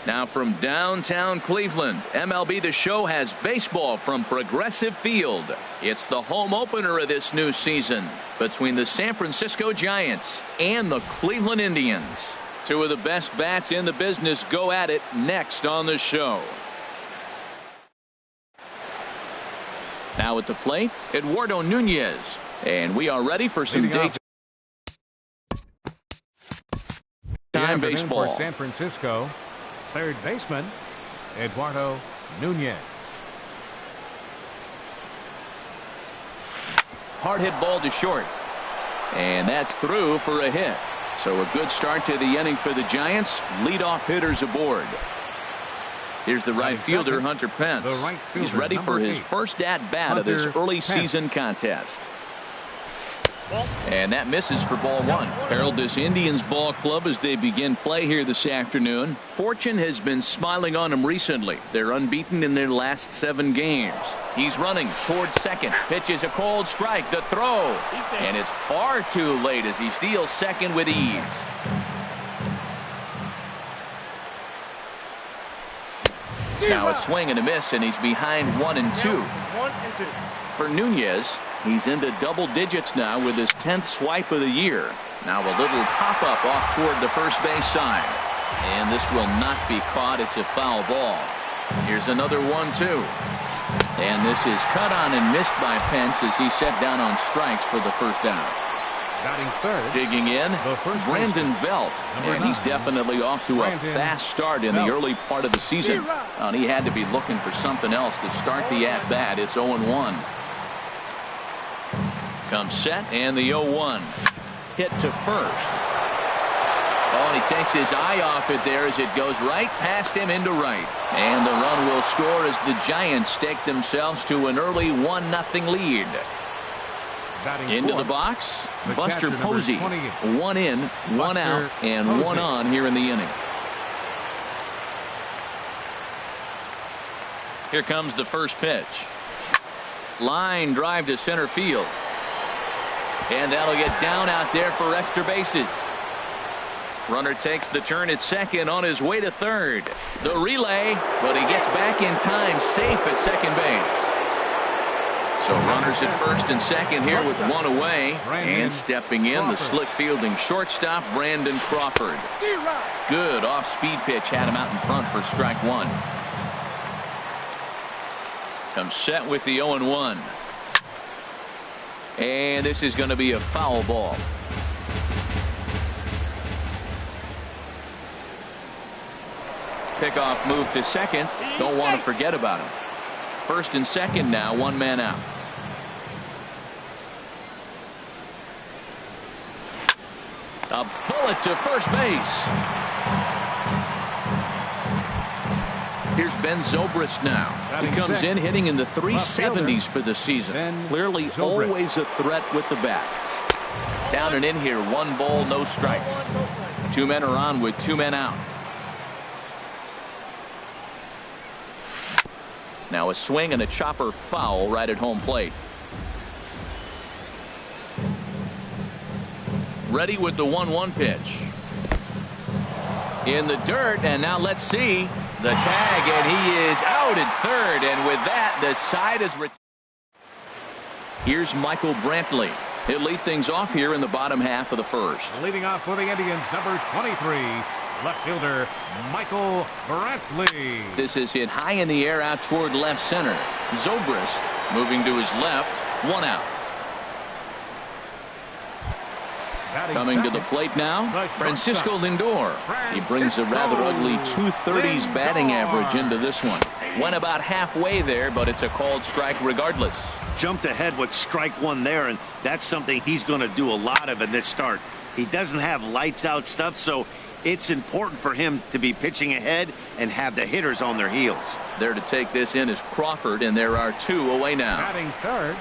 Now from downtown Cleveland, MLB The Show has baseball from Progressive Field. It's the home opener of this new season between the San Francisco Giants and the Cleveland Indians. Two of the best bats in the business go at it next on the show. Now at the plate, Eduardo Nunez. And we are ready for some daytime baseball.
For San Francisco, third baseman, Eduardo Nunez.
Hard hit ball to short. And that's through for a hit. So a good start to the inning for the Giants. Leadoff hitters aboard. Here's the right fielder, Hunter Pence. He's ready for his first at-bat of this early season contest. And that misses for ball one. Herald this Indians ball club as they begin play here this afternoon. Fortune has been smiling on them recently. They're unbeaten in their last 7 games. He's running towards second. Pitches a cold strike. The throw. And it's far too late as he steals second with ease. Now a swing and a miss, and he's behind 1 and 2. For Nunez, he's into double digits now with his 10th swipe of the year. Now a little pop-up off toward the first base side. And this will not be caught. It's a foul ball. Here's another 1-2. And this is cut on and missed by Pence as he set down on strikes for the first out.
Batting third.
Digging in, Brandon Belt. And he's definitely off to a fast start in the early part of the season. And he had to be looking for something else to start the at-bat. It's 0-1. Comes set, and the 0-1. Hit to first. Oh, and he takes his eye off it there as it goes right past him into right. And the run will score as the Giants stake themselves to an early 1-0 lead. Into the box, Buster Posey. 1 in, 1 out, and 1 on here in the inning. Here comes the first pitch. Line drive to center field. And that'll get down out there for extra bases. Runner takes the turn at second on his way to third. The relay, but he gets back in time, safe at second base. So runners at first and second here with 1 away. And stepping in, the slick fielding shortstop, Brandon Crawford. Good off-speed pitch had him out in front for strike 1. Comes set with the 0-1. And this is going to be a foul ball. Pickoff move to second. Don't want to forget about him. First and second now, 1 man out. A bullet to first base. Here's Ben Zobrist now. He comes in hitting in the 370s for the season. Clearly always a threat with the bat. Down and in here, 1 ball, no strikes. 2 men are on with 2 men out. Now a swing and a chopper foul right at home plate. Ready with the 1-1 pitch. In the dirt, and now let's see the tag, and he is out at third, and with that the side is retired. Here's Michael Brantley. He'll lead things off here in the bottom half of the first.
Leading off for the Indians, number 23, left fielder Michael Brantley.
This is hit high in the air out toward left center. Zobrist moving to his left, 1 out. Coming to the plate now, Francisco Lindor. He brings a rather ugly 230s batting average into this one. Went about halfway there, but it's a called strike regardless.
Jumped ahead with strike 1 there, and that's something he's going to do a lot of in this start. He doesn't have lights out stuff, so it's important for him to be pitching ahead and have the hitters on their heels.
There to take this in is Crawford, and there are 2 away now.
Batting third,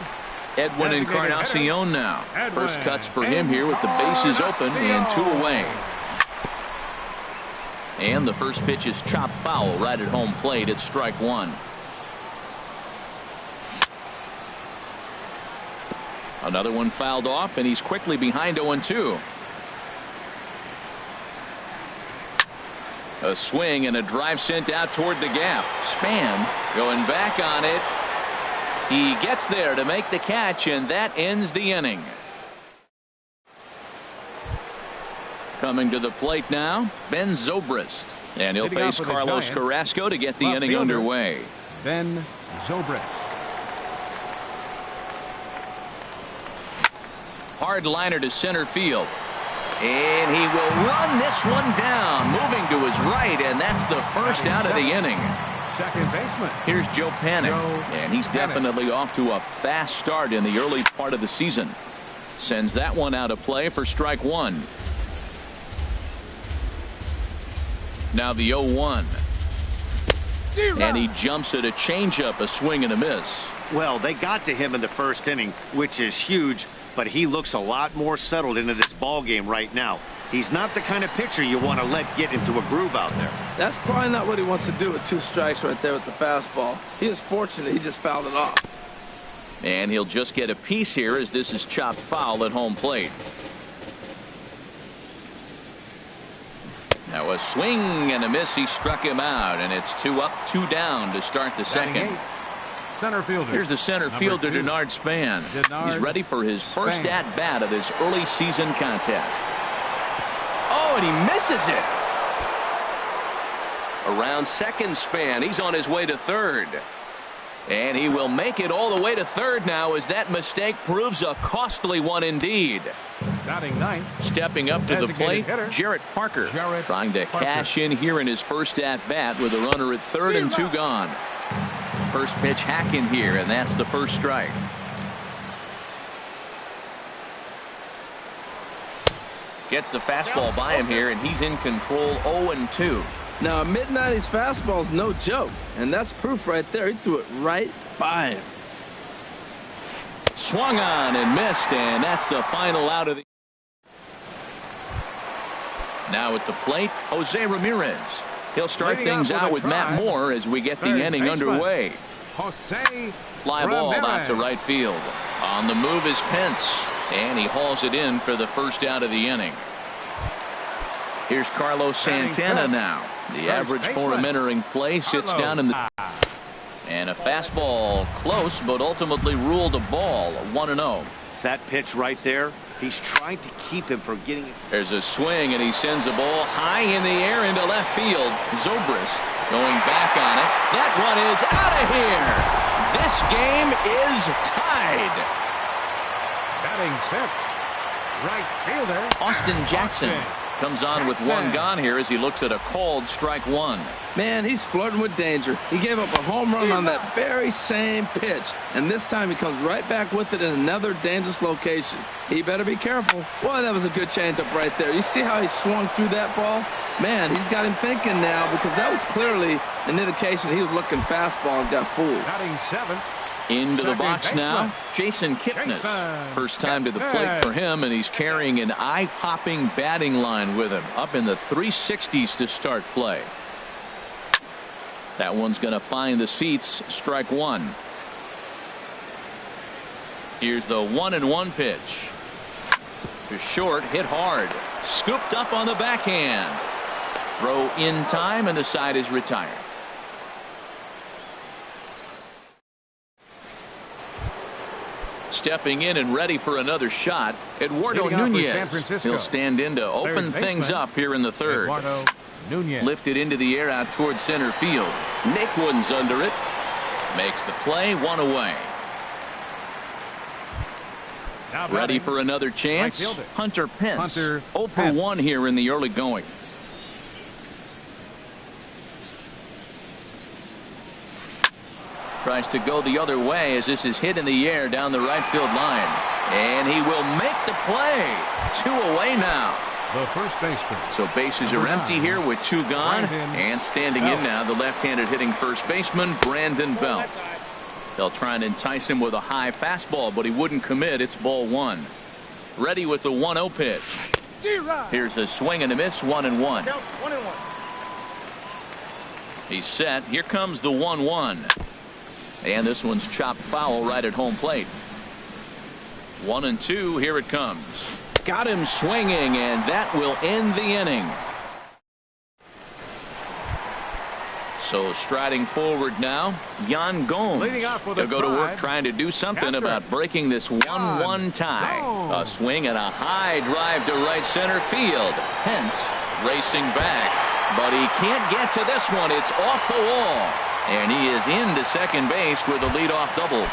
Edwin Encarnacion now. First cuts for him here with the bases open and 2 away. And the first pitch is chopped foul right at home plate. It's strike 1. Another one fouled off, and he's quickly behind 0-2. A swing and a drive sent out toward the gap. Span going back on it. He gets there to make the catch, and that ends the inning. Coming to the plate now, Ben Zobrist. And he'll face Carlos Carrasco to get the inning underway.
Ben Zobrist.
Hard liner to center field. And he will run this one down, moving to his right, and that's the first out of the inning.
Second baseman.
Here's Japanda, and he's definitely off to a fast start in the early part of the season. Sends that one out of play for strike one. Now the 0-1. And he jumps at a changeup, a swing and a miss.
Well, they got to him in the first inning, which is huge, but he looks a lot more settled into this ball game right now. He's not the kind of pitcher you want to let get into a groove out there.
That's probably not what he wants to do with 2 strikes right there with the fastball. He is fortunate he just fouled it off.
And he'll just get a piece here as this is chopped foul at home plate. Now a swing and a miss. He struck him out, and it's 2 up, 2 down to start the second.
Center fielder.
Here's the center fielder, Denard Span. He's ready for his first at-bat of this early season contest. Oh, and he misses it. Around second, Span. He's on his way to third. And he will make it all the way to third now as that mistake proves a costly one indeed.
Batting ninth.
Stepping up to the plate, Jarrett Parker. Trying to cash in here in his first at-bat with a runner at third and 2 gone. First pitch hacking here, and that's the first strike. Gets the fastball by him here, and he's in control 0-2.
Now, a mid-90s fastball is no joke, and that's proof right there. He threw it right by him.
Swung on and missed, and that's the final out of the. Now at the plate, Jose Ramirez. He'll start things out with Matt Moore as we get the inning underway. Fly ball out to right field. On the move is Pence, and he hauls it in for the first out of the inning. Here's Carlos Santana now. The average for him entering play sits down in the. And a fastball close, but ultimately ruled a ball, 1-0.
That pitch right there, he's trying to keep him from getting it.
There's a swing, and he sends a ball high in the air into left field. Zobrist going back on it. That one is out of here. This game is tied.
Batting sixth. Right fielder
Austin Jackson comes on with 1 gone here as he looks at a called strike 1.
Man, he's flirting with danger. He gave up a home run on that very same pitch, and this time he comes right back with it in another dangerous location. He better be careful. Boy, that was a good changeup right there. You see how he swung through that ball? Man, he's got him thinking now, because that was clearly an indication he was looking fastball and got fooled.
Batting seventh.
Into the box now, Jason Kipnis. First time to the plate for him, and he's carrying an eye-popping batting line with him. Up in the 360s to start play. That one's going to find the seats. Strike 1. Here's the 1-1 pitch. To short, hit hard. Scooped up on the backhand. Throw in time, and the side is retired. Stepping in and ready for another shot, Eduardo Nunez. He'll stand in to open things up here in the third. Lifted into the air out towards center field. Naquin's under it. Makes the play, 1 away. Ready for another chance. Hunter Pence. 0 for 1 here in the early going. Tries to go the other way as this is hit in the air down the right field line. And he will make the play. 2 away now.
The first baseman.
So bases are empty here with 2 gone. And standing in now, the left-handed hitting first baseman, Brandon Belt. They'll try and entice him with a high fastball, but he wouldn't commit. It's ball 1. Ready with the 1-0 pitch. Here's a swing and a miss, 1-1. He's set. Here comes the 1-1. And this one's chopped foul right at home plate. 1-2. Here it comes. Got him swinging, and that will end the inning. So striding forward now, Yan Gomes.
Leading off with
He'll
a
go to work
drive.
trying to do something
Capture.
about breaking this 1-1 tie. A
Gomes.
swing and a high drive to right center field. Hence, racing back. But he can't get to this one. It's off the wall. And he is into second base with a leadoff double.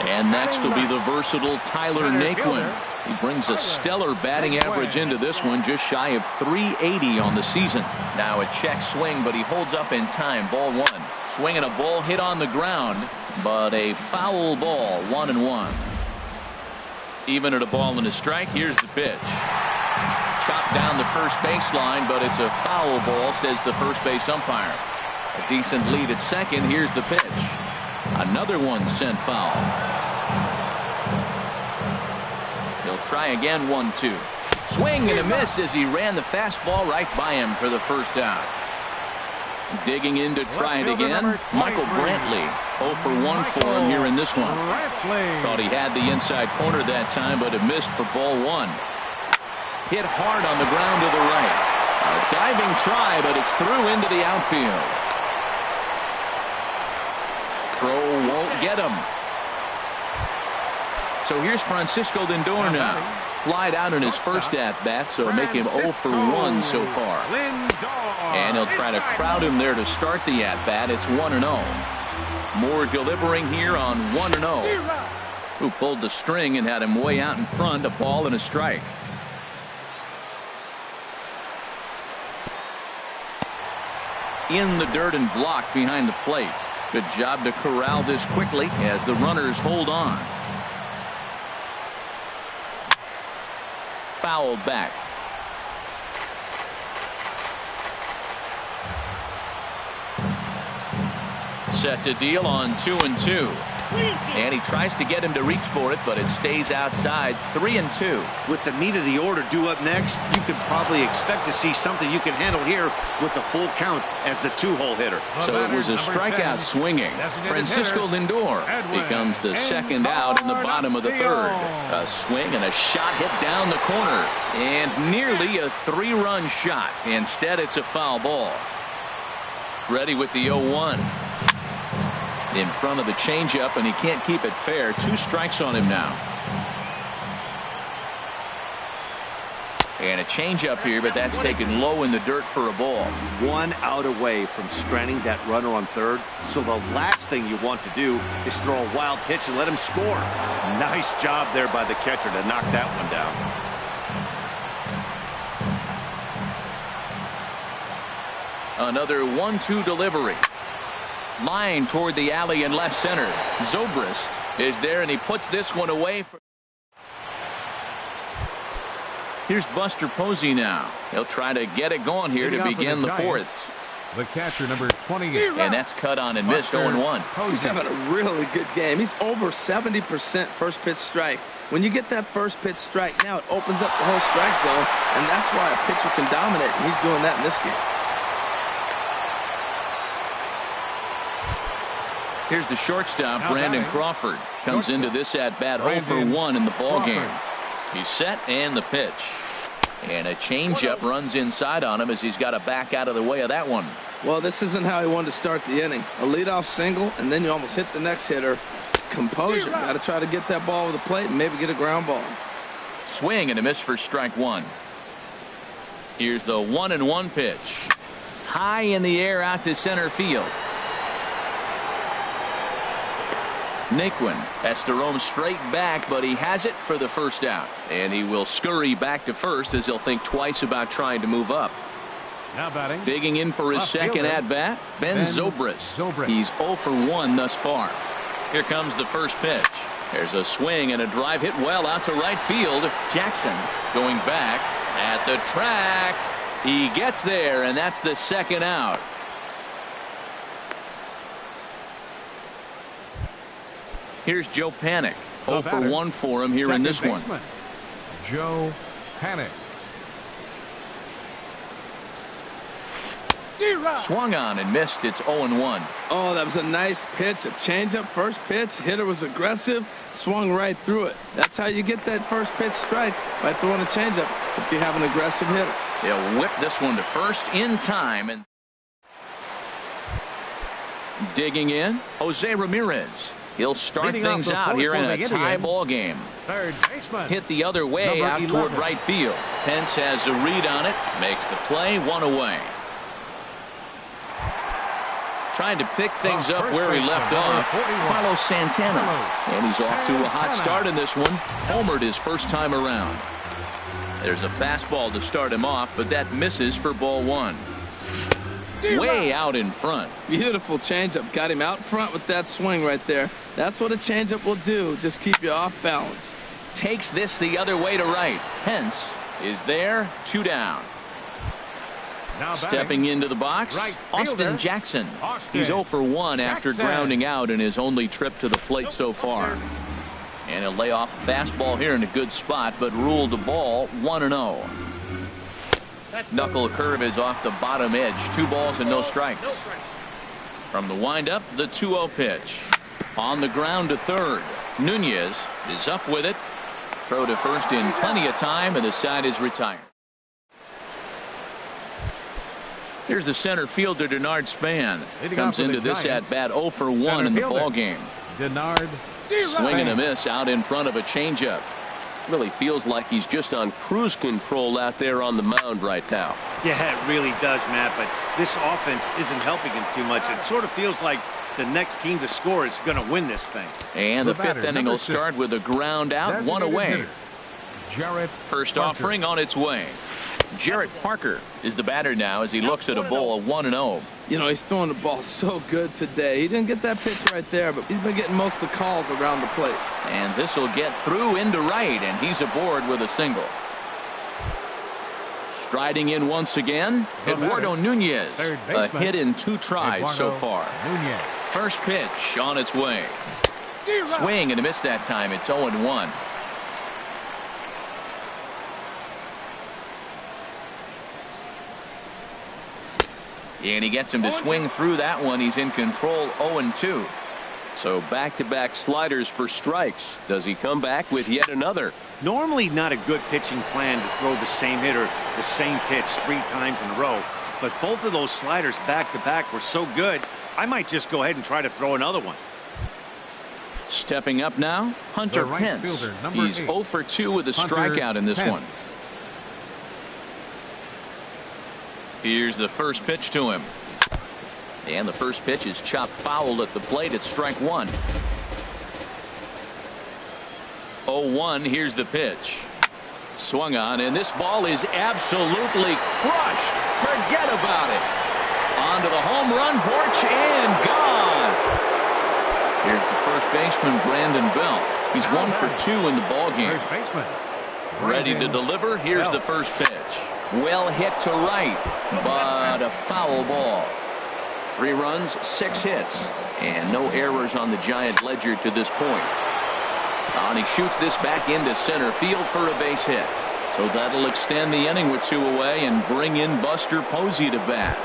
And next will be the versatile Tyler Naquin. He brings a stellar batting average into this one, just shy of 380 on the season. Now a check swing, but he holds up in time. Ball one. Swinging a ball hit on the ground, but a foul ball. 1-1. Even at a ball and a strike. Here's the pitch. Chopped down the first baseline, but it's a foul ball, says the first base umpire. A decent lead at second. Here's the pitch. Another one sent foul. He'll try again. 1-2. Swing and a miss as he ran the fastball right by him for the first out. Digging in to try it again, Michael Brantley. 0 for 1 for him here in this one. Thought he had the inside corner that time, but it missed for ball one. Hit hard on the ground to the right. A diving try, but it's through into the outfield. Throw won't get him. So here's Francisco Lindor now. Flied out in his first at-bat, so make him 0 for 1 so far. And he'll try to crowd him there to start the at-bat. It's 1-0. Moore delivering here on 1-0. Who pulled the string and had him way out in front. A ball and a strike. In the dirt and blocked behind the plate. Good job to corral this quickly as the runners hold on. Fouled back. Set to deal on 2-2. And he tries to get him to reach for it, but it stays outside. 3-2.
With the meat of the order due up next, you could probably expect to see something you can handle here with the full count as the two-hole hitter.
So it was a strikeout swinging. Francisco Lindor becomes the second out in the bottom of the third. A swing and a shot hit down the corner. And nearly a 3-run shot. Instead, it's a foul ball. Ready with the 0-1. In front of the changeup, and he can't keep it fair. 2 strikes on him now. And a changeup here, but that's taken low in the dirt for a ball.
1 out away from stranding that runner on third. So the last thing you want to do is throw a wild pitch and let him score. Nice job there by the catcher to knock that one down.
Another 1-2 delivery. Line toward the alley in left center. Zobrist is there, and he puts this one away. Here's Buster Posey now. He'll try to get it going here to begin the fourth.
The catcher, number 28.
And that's cut on and missed. 0-1.
He's having a really good game. He's over 70% first pitch strike. When you get that first pitch strike, now it opens up the whole strike zone, and that's why a pitcher can dominate, and he's doing that in this game.
Here's the shortstop, Brandon Crawford. Comes into this at-bat 0 for 1 in the ball game. He's set, and the pitch. And a changeup runs inside on him as he's got to back out of the way of that one.
Well, this isn't how he wanted to start the inning. A leadoff single, and then you almost hit the next hitter. Composure. Got to try to get that ball over the plate and maybe get a ground ball.
Swing and a miss for strike one. Here's the 1-1 pitch. High in the air out to center field. Naquin has to roam straight back, but he has it for the first out. And he will scurry back to first as he'll think twice about trying to move up.
Now batting.
Digging in for his second at-bat, Ben Zobrist. He's 0 for 1 thus far. Here comes the first pitch. There's a swing and a drive hit well out to right field. Jackson going back at the track. He gets there, and that's the second out. Here's Joe Panik. 0 for 1 for him here in this one.
Joe Panik.
Swung on and missed. It's 0-1.
Oh, that was a nice pitch. A changeup first pitch. Hitter was aggressive. Swung right through it. That's how you get that first pitch strike, by throwing a changeup if you have an aggressive hitter.
They'll whip this one to first in time. And Digging in, Jose Ramirez. He'll start
Leading off
things
the
out
fourth
here in
for
a
the
tie
Indians.
ball game.
Third baseman.
Hit the other way
Number
out toward
11.
right field. Pence has a read on it. Makes the play, 1 away. Trying to pick things up where he left off. Carlos Santana. And he's off to a hot start in this one. Homered his first time around. There's a fastball to start him off, but that misses for ball 1. Way out in front.
Beautiful changeup. Got him out front with that swing right there. That's what a changeup will do. Just keep you off balance.
Takes this the other way to right. Pence is there, 2 down.
Now
Stepping into the box,
right
Austin
fielder,
Jackson.
Austin
He's 0 for 1 after
Jackson.
grounding out in his only trip to the plate so far. And he'll lay off a fastball here in a good spot, but ruled the ball 1-0. Knuckle curve is off the bottom edge. 2 balls and no strikes. From the windup, the 2-0 pitch. On the ground to third. Nunez is up with it. Throw to first in plenty of time, and the side is retired. Here's the center fielder, Denard Span. Comes into this at bat 0 for 1 in the ball game.
Denard.
Swing and a miss out in front of a changeup.
Really feels like he's just on cruise control out there on the mound right now.
Yeah, it really does, Matt, but this offense isn't helping him too much. It sort of feels like the next team to score is going to win this thing.
And the
batter,
fifth inning
number
will
6.
start with a ground out, 1 away.
Jarrett
First
Parker.
offering on its way. Jarrett Parker is the batter now as he looks at a ball of 1-0.
You know, he's throwing the ball so good today. He didn't get that pitch right there, but he's been getting most of the calls around the plate.
And this will get through into right, and he's aboard with a single. Striding in once again,
The
Eduardo
batter,
Nunez.
third
A
baseman,
hit in 2 tries so
Eduardo
far.
Nunez.
First pitch on its way. Swing and a miss that time. It's 0-1. And he gets him to swing through that one. He's in control, 0-2.
So back-to-back sliders for strikes. Does he come back with yet another?
Normally not a good pitching plan to throw the same hitter the same pitch 3 times in a row, but both of those sliders back-to-back were so good, I might just go ahead and try to throw another one.
Stepping up now, Hunter
The right
Pence.
fielder, number
He's
8.
0 for 2 with a
Hunter
strikeout in this
Pence.
one. Here's the first pitch to him. And the first pitch is chopped foul at the plate at strike 1. 0-1, here's the pitch. Swung on, and this ball is absolutely crushed. Forget about it. Onto the home run porch and gone. Here's the first baseman, Brandon Belt. He's 1 for 2 in the ball game.
First baseman.
Ready to
Brandon
deliver. Here's
Belt.
the first pitch. Well hit to right, but a foul ball. 3 runs, 6 hits, and no errors on the Giant ledger to this point. And he shoots this back into center field for a base hit. So that'll extend the inning with 2 away and bring in Buster Posey to bat.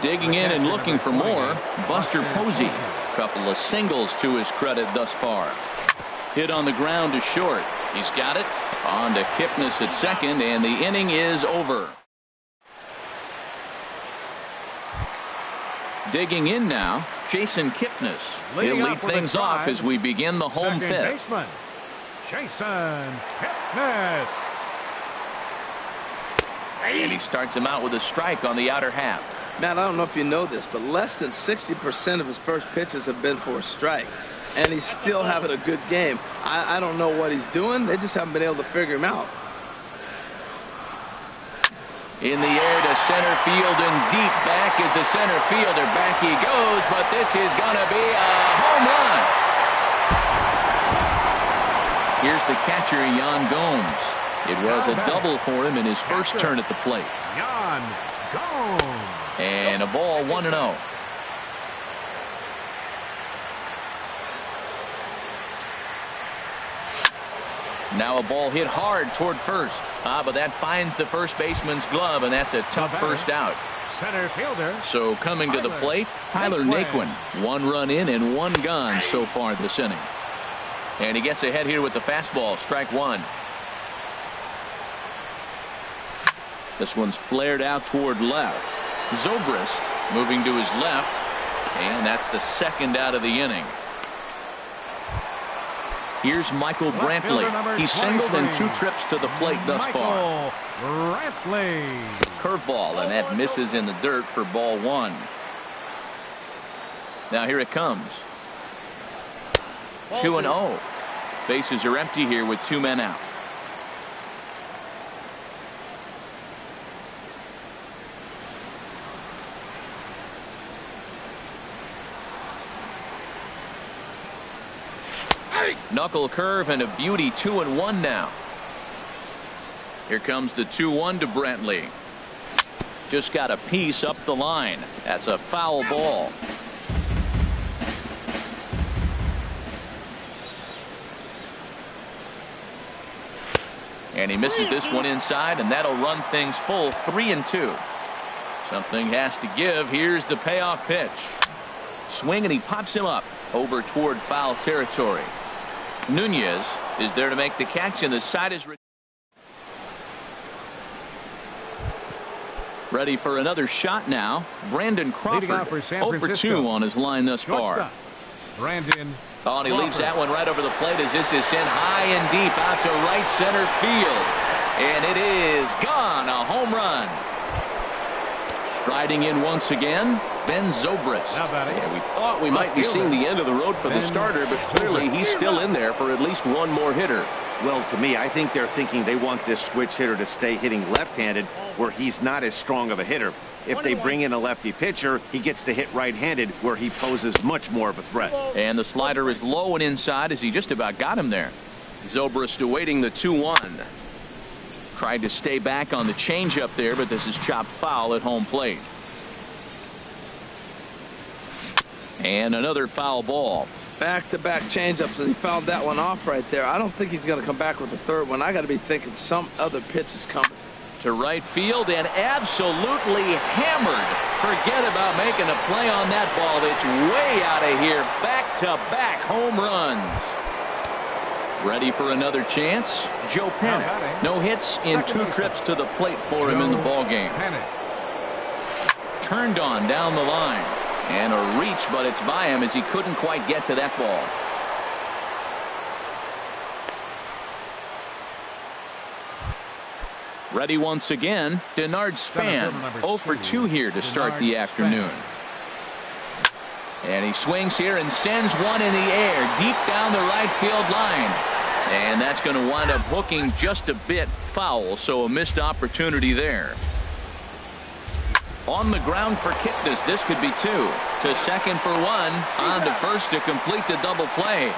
Digging in and looking for more, Buster Posey. Couple of singles to his credit thus far. Hit on the ground to short. He's got it. On to Kipnis at second, and the inning is over. Digging in now, Jason Kipnis.
Leading
He'll
off
lead
with a
things off
drive.
as we begin the home
Second
fifth.
baseman, Jason Kipnis.
And he starts him out with a strike on the outer half.
Matt, I don't know if you know this, but less than 60% of his first pitches have been for a strike. And he's still having a good game. I don't know what he's doing. They just haven't been able to figure him out.
In the air to center field and deep back is the center fielder. Back he goes, but this is going to be a home run. Here's the catcher, Jan Gomes. It was a double for him in his first turn at the plate.
Jan Gomes.
And a ball, 1-0. Now a ball hit hard toward first. But that finds the first baseman's glove, and that's a tough first out.
Center fielder.
So coming to the plate, Tyler Naquin. 1 run in and 1 gone so far this inning. And he gets ahead here with the fastball, strike 1. This one's flared out toward left. Zobrist moving to his left. And that's the second out of the inning. Here's Michael Brantley. He's singled in 2 trips to the plate thus far.
Brantley.
Curveball, and that misses in the dirt for ball 1. Now here it comes. 2-0. Bases are empty here with 2 men out. Knuckle curve and a beauty. 2-1 now. Here comes the 2-1 to Brantley. Just got a piece up the line. That's a foul ball. And he misses this one inside, and that'll run things full. 3-2. Something has to give. Here's the payoff pitch. Swing, and he pops him up over toward foul territory. Nunez is there to make the catch, and the side is ready for another shot now. Brandon Crawford, 0 for 2 on his line thus far.
Brandon.
Oh, and he leaves that one right over the plate as this is sent high and deep out to right center field. And it is gone. A home run. Striding in once again, Ben Zobrist.
Yeah, we thought we might be seeing the end of the road for the starter, but clearly he's still in there for at least one more hitter.
Well, to me, I think they're thinking they want this switch hitter to stay hitting left-handed where he's not as strong of a hitter. If they bring in a lefty pitcher, he gets to hit right-handed where he poses much more of a threat.
And the slider is low and inside as he just about got him there. Zobrist awaiting the 2-1. Tried to stay back on the changeup there, but this is chopped foul at home plate. And another foul ball.
Back-to-back changeups, and he fouled that one off right there. I don't think he's going to come back with the third one. I got to be thinking some other pitch is coming.
To right field and absolutely hammered. Forget about making a play on that ball. It's way out of here. Back-to-back home runs. Ready for another chance. Joe Panic. No hits in 2 trips to the plate for him in the ballgame. Turned on down the line. And a reach, but it's by him as he couldn't quite get to that ball. Ready once again. Denard Span. 0 for 2 here to start the afternoon. And he swings here and sends one in the air deep down the right field line. And that's going to wind up hooking just a bit foul, so a missed opportunity there. On the ground for Kipnis. This could be 2. To second for 1. On to first to complete the double play.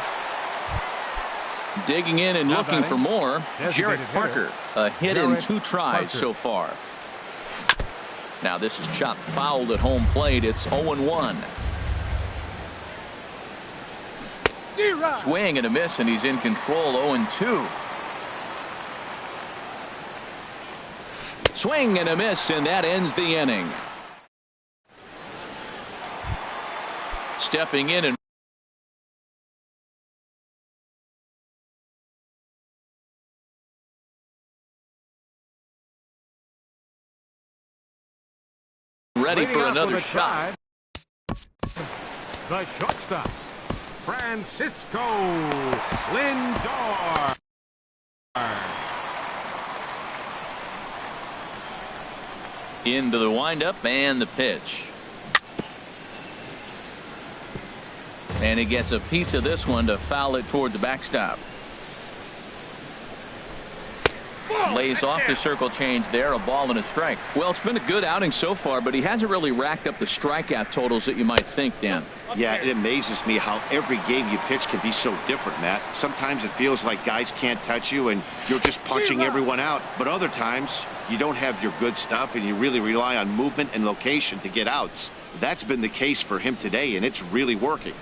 Digging in and looking for more. Jarrett Parker. A hit in 2 tries so far. Now this is chopped fouled at home plate. It's 0-1. Swing and a miss, and he's in control. 0-2. Swing and a miss, and that ends the inning. Stepping in and ready for another shot.
The shortstop, Francisco Lindor.
Into the windup and the pitch. And he gets a piece of this one to foul it toward the backstop. Lays off the circle change there. A ball and a strike. Well, it's been a good outing so far, but he hasn't really racked up the strikeout totals that you might think, Dan.
Yeah, it amazes me how every game you pitch can be so different, Matt. Sometimes it feels like guys can't touch you and you're just punching everyone out. But other times you don't have your good stuff and you really rely on movement and location to get outs. That's been the case for him today, and it's really working.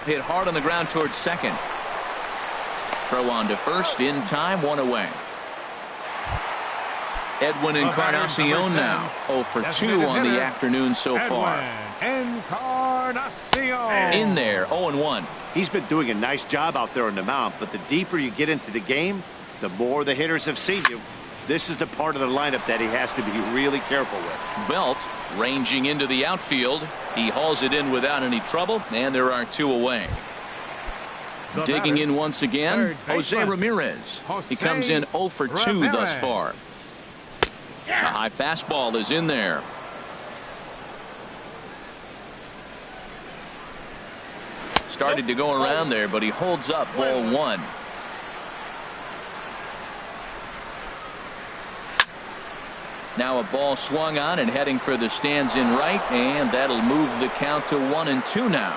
Hit hard on the ground towards second. Throw on to first in time. 1 away. Edwin Encarnacion now 0 for 2 on the afternoon so far.
Encarnacion.
In there. 0-1.
He's been doing a nice job out there on the mound, but the deeper you get into the game, the more the hitters have seen you. This is the part of the lineup that he has to be really careful with.
Belt ranging into the outfield. He hauls it in without any trouble, and there are 2 away. Digging in once again, Jose Ramirez. He comes in 0 for 2 thus far. A high fastball is in there. Started to go around there, but he holds up ball 1. Now a ball swung on and heading for the stands in right, and that'll move the count to 1-2 now.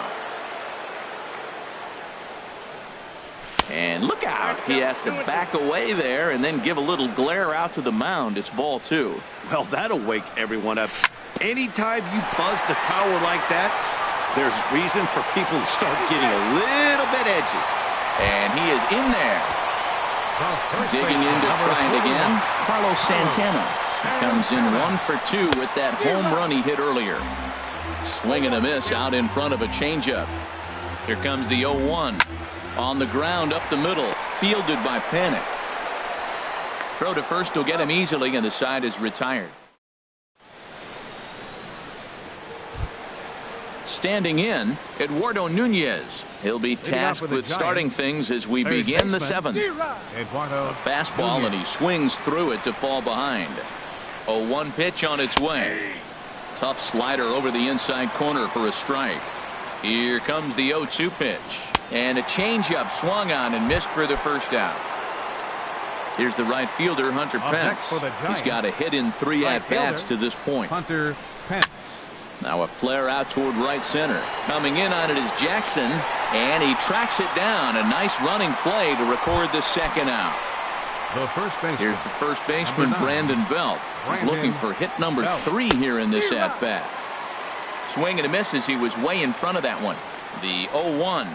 And look out. He has to back away there and then give a little glare out to the mound. It's ball 2.
Well, that'll wake everyone up. Anytime you buzz the tower like that, there's reason for people to start getting a little bit edgy.
And he is in there. Digging in to try it again. Carlos Santana. He comes in 1 for 2 with that home run he hit earlier. Swing and a miss out in front of a changeup. Here comes the 0-1. On the ground up the middle. Fielded by Panic. Throw to first will get him easily, and the side is retired. Standing in, Eduardo Nunez. He'll be tasked with starting things as we begin the 7th. A fastball, and he swings through it to fall behind. 0-1 pitch on its way. Tough slider over the inside corner for a strike. Here comes the 0-2 pitch. And a changeup swung on and missed for the first out. Here's the right fielder, Hunter Pence. He's got a hit in 3 at-bats to this point.
Hunter Pence.
Now a flare out toward right center. Coming in on it is Jackson, and he tracks it down. A nice running play to record the 2nd out.
The first baseman.
Here's the first baseman, Brandon Belt. He's looking for hit number 3 here in this at-bat. Swing and a miss as he was way in front of that one. The 0-1.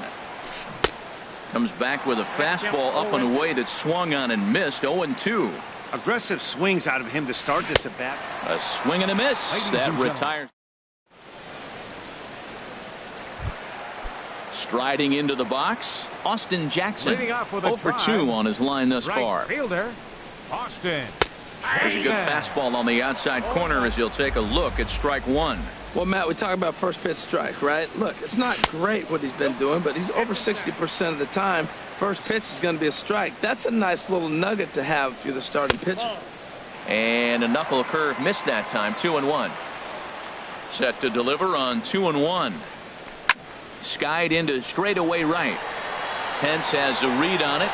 Comes back with a fastball up and away that swung on and missed. 0-2.
Aggressive swings out of him to start this at bat.
A swing and a miss. That retires. Striding into the box, Austin Jackson. 0 for 2 on his line thus far.
Fielder, Austin.
There's a good fastball on the outside corner as he'll take a look at strike 1.
Well, Matt, we talk about first pitch strike, right? Look, it's not great what he's been doing, but he's over 60% of the time. First pitch is going to be a strike. That's a nice little nugget to have if you're the starting pitcher.
And a knuckle curve missed that time. 2-1. Set to deliver on 2-1. Skied into straightaway right. Pence has a read on it.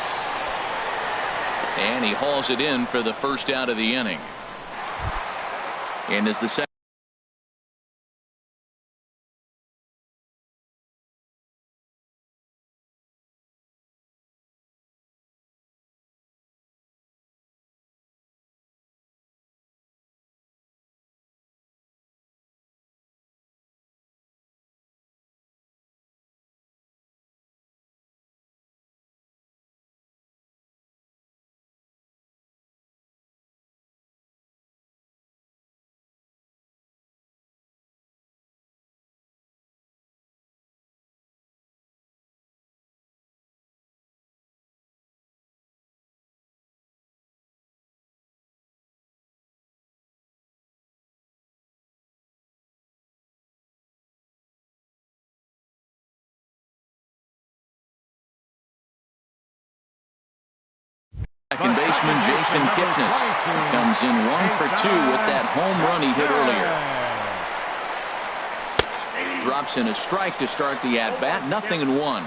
And he hauls it in for the first out of the inning. And as the second. Second baseman Jason Kipnis comes in 1 for 2 with that home run he hit earlier. Drops in a strike to start the at-bat. 0-1.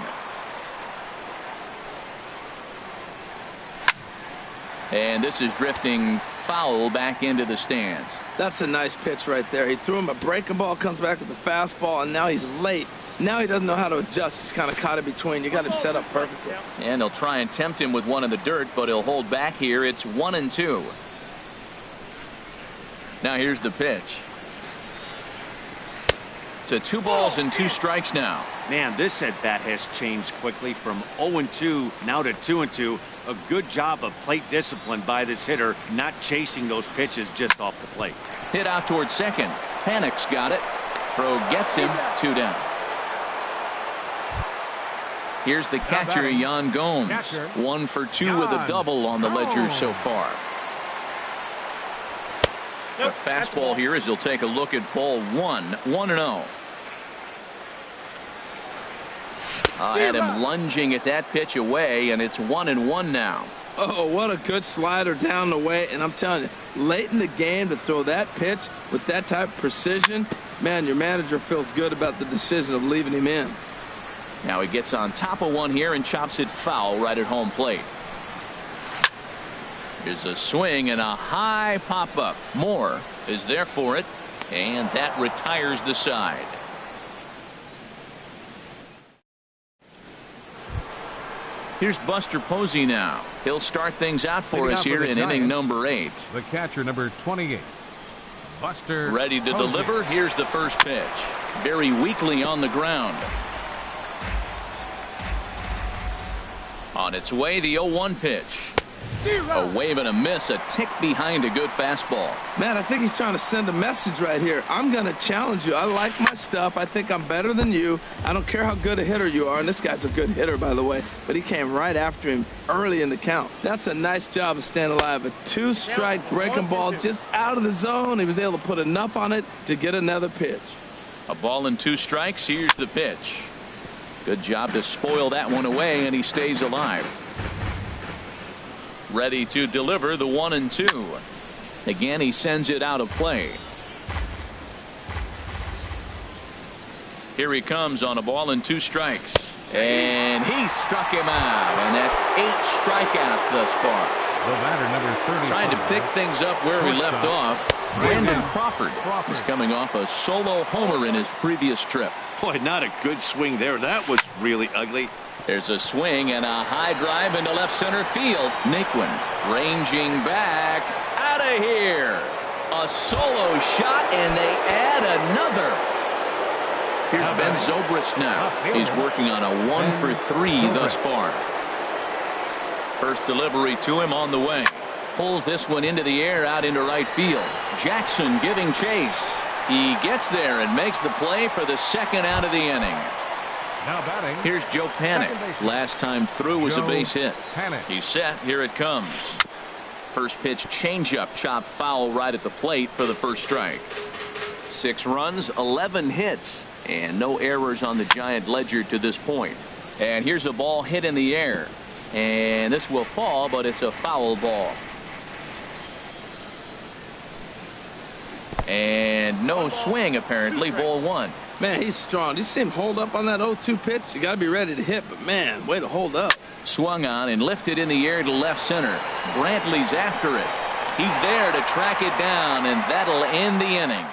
And this is drifting foul back into the stands.
That's a nice pitch right there. He threw him a breaking ball, comes back with the fastball, and now he's late. Now he doesn't know how to adjust. He's kind of caught in between. You got him set up perfectly.
And they'll try and tempt him with one in the dirt, but he'll hold back here. It's 1-2. Now here's the pitch. To 2 balls and 2 strikes now.
Man, this at bat has changed quickly from 0-2 now to 2-2. A good job of plate discipline by this hitter, not chasing those pitches just off the plate.
Hit out towards second. Panic's got it. Throw gets him. 2 down. Here's the catcher, Yan Gomes. 1 for 2 with a double on the ledger so far. A fastball here as he'll take a look at ball 1-0. Had him lunging at that pitch away, and it's 1-1 now.
Oh, what a good slider down the way. And I'm telling you, late in the game to throw that pitch with that type of precision, man, your manager feels good about the decision of leaving him in.
Now he gets on top of one here and chops it foul right at home plate. Here's a swing and a high pop-up. Moore is there for it, and that retires the side. Here's Buster Posey now. He'll start things out for us here in inning number 8.
The catcher, number 28, Buster
Ready to
Posey.
deliver. Here's the first pitch. Very weakly on the ground. On its way, the 0-1 pitch. A wave and a miss, a tick behind a good fastball.
Man, I think he's trying to send a message right here. I'm going to challenge you. I like my stuff. I think I'm better than you. I don't care how good a hitter you are. And this guy's a good hitter, by the way. But he came right after him early in the count. That's a nice job of staying alive. A 2-strike breaking ball just out of the zone. He was able to put enough on it to get another pitch.
A ball and 2 strikes. Here's the pitch. Good job to spoil that one away, and he stays alive. Ready to deliver the 1-2. Again, he sends it out of play. Here he comes on a ball and 2 strikes. And he struck him out. And that's 8 strikeouts thus far.
The batter, number 30.
Trying to pick things up where we left off. Brandon Crawford is coming off a solo homer in his previous trip.
Boy, not a good swing there. That was really ugly.
There's a swing and a high drive into left center field. Naquin ranging back out of here. A solo shot, and they add another. Here's Ben Zobrist now. He's working on a 1 for 3 thus far. First delivery to him on the way. Pulls this one into the air out into right field. Jackson giving chase. He gets there and makes the play for the second out of the inning.
Now batting.
Here's Joe Panik. Last time through was a base hit. He's set. Here it comes. First pitch changeup, chopped foul right at the plate for the first strike. 6 runs, 11 hits, and no errors on the Giant ledger to this point. And here's a ball hit in the air. And this will fall, but it's a foul ball. And no swing, apparently. Ball 1.
Man, he's strong. You see him hold up on that 0-2 pitch? You got to be ready to hit, but man, way to hold up.
Swung on and lifted in the air to left center. Brantley's after it. He's there to track it down, and that'll end the inning.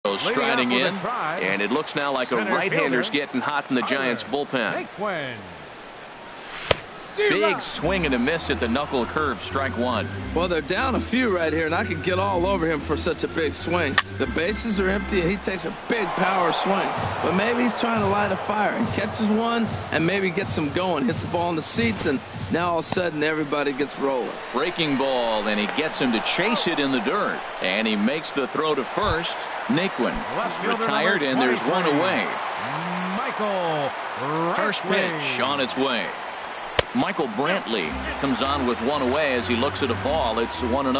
So striding in, and it looks now like a right-hander's getting hot in the Giants bullpen. Big swing and a miss at the knuckle curve, strike 1.
Well, they're down a few right here, and I could get all over him for such a big swing. The bases are empty, and he takes a big power swing. But maybe he's trying to light a fire and catches one and maybe gets him going, hits the ball in the seats, and now all of a sudden everybody gets rolling.
Breaking ball, and he gets him to chase it in the dirt. And he makes the throw to first. Naquin retired, and there's one away. First pitch on its way. Michael Brantley comes on with one away as he looks at a ball. It's 1-0.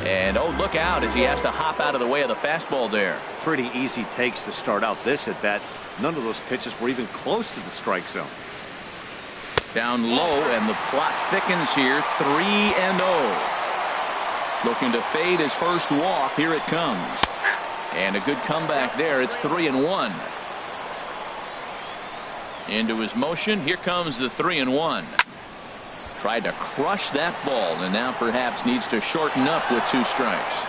And oh, look out as he has to hop out of the way of the fastball there.
Pretty easy takes to start out this at bat. None of those pitches were even close to the strike zone.
Down low, and the plot thickens here. 3-0. Looking to fade his first walk. Here it comes. And a good comeback there. It's 3-1. Into his motion. Here comes the 3-1. Tried to crush that ball, and now perhaps needs to shorten up with 2 strikes.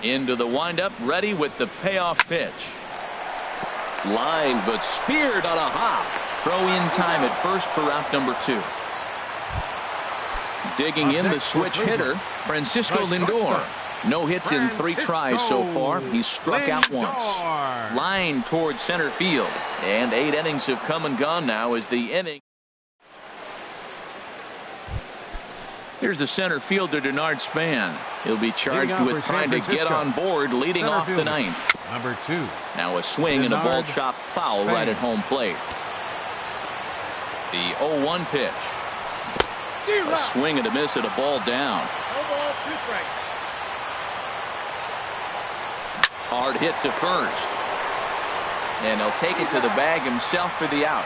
Into the windup, ready with the payoff pitch. Line, but speared on a hop. Throw in time at first for out number 2. Digging in the switch hitter, Francisco Lindor. No hits in 3 tries so far. He's struck out once. Line towards center field. And 8 innings have come and gone now as the inning. Here's the center fielder, Denard Span. He'll be charged with trying to get on board, leading off the ninth.
Number 2.
Now a swing and a ball chopped foul right at home plate. The 0-1 pitch. A swing and a miss at a ball down.
No ball, 2 strikes.
Hard hit to first. And he'll take it to the bag himself for the out.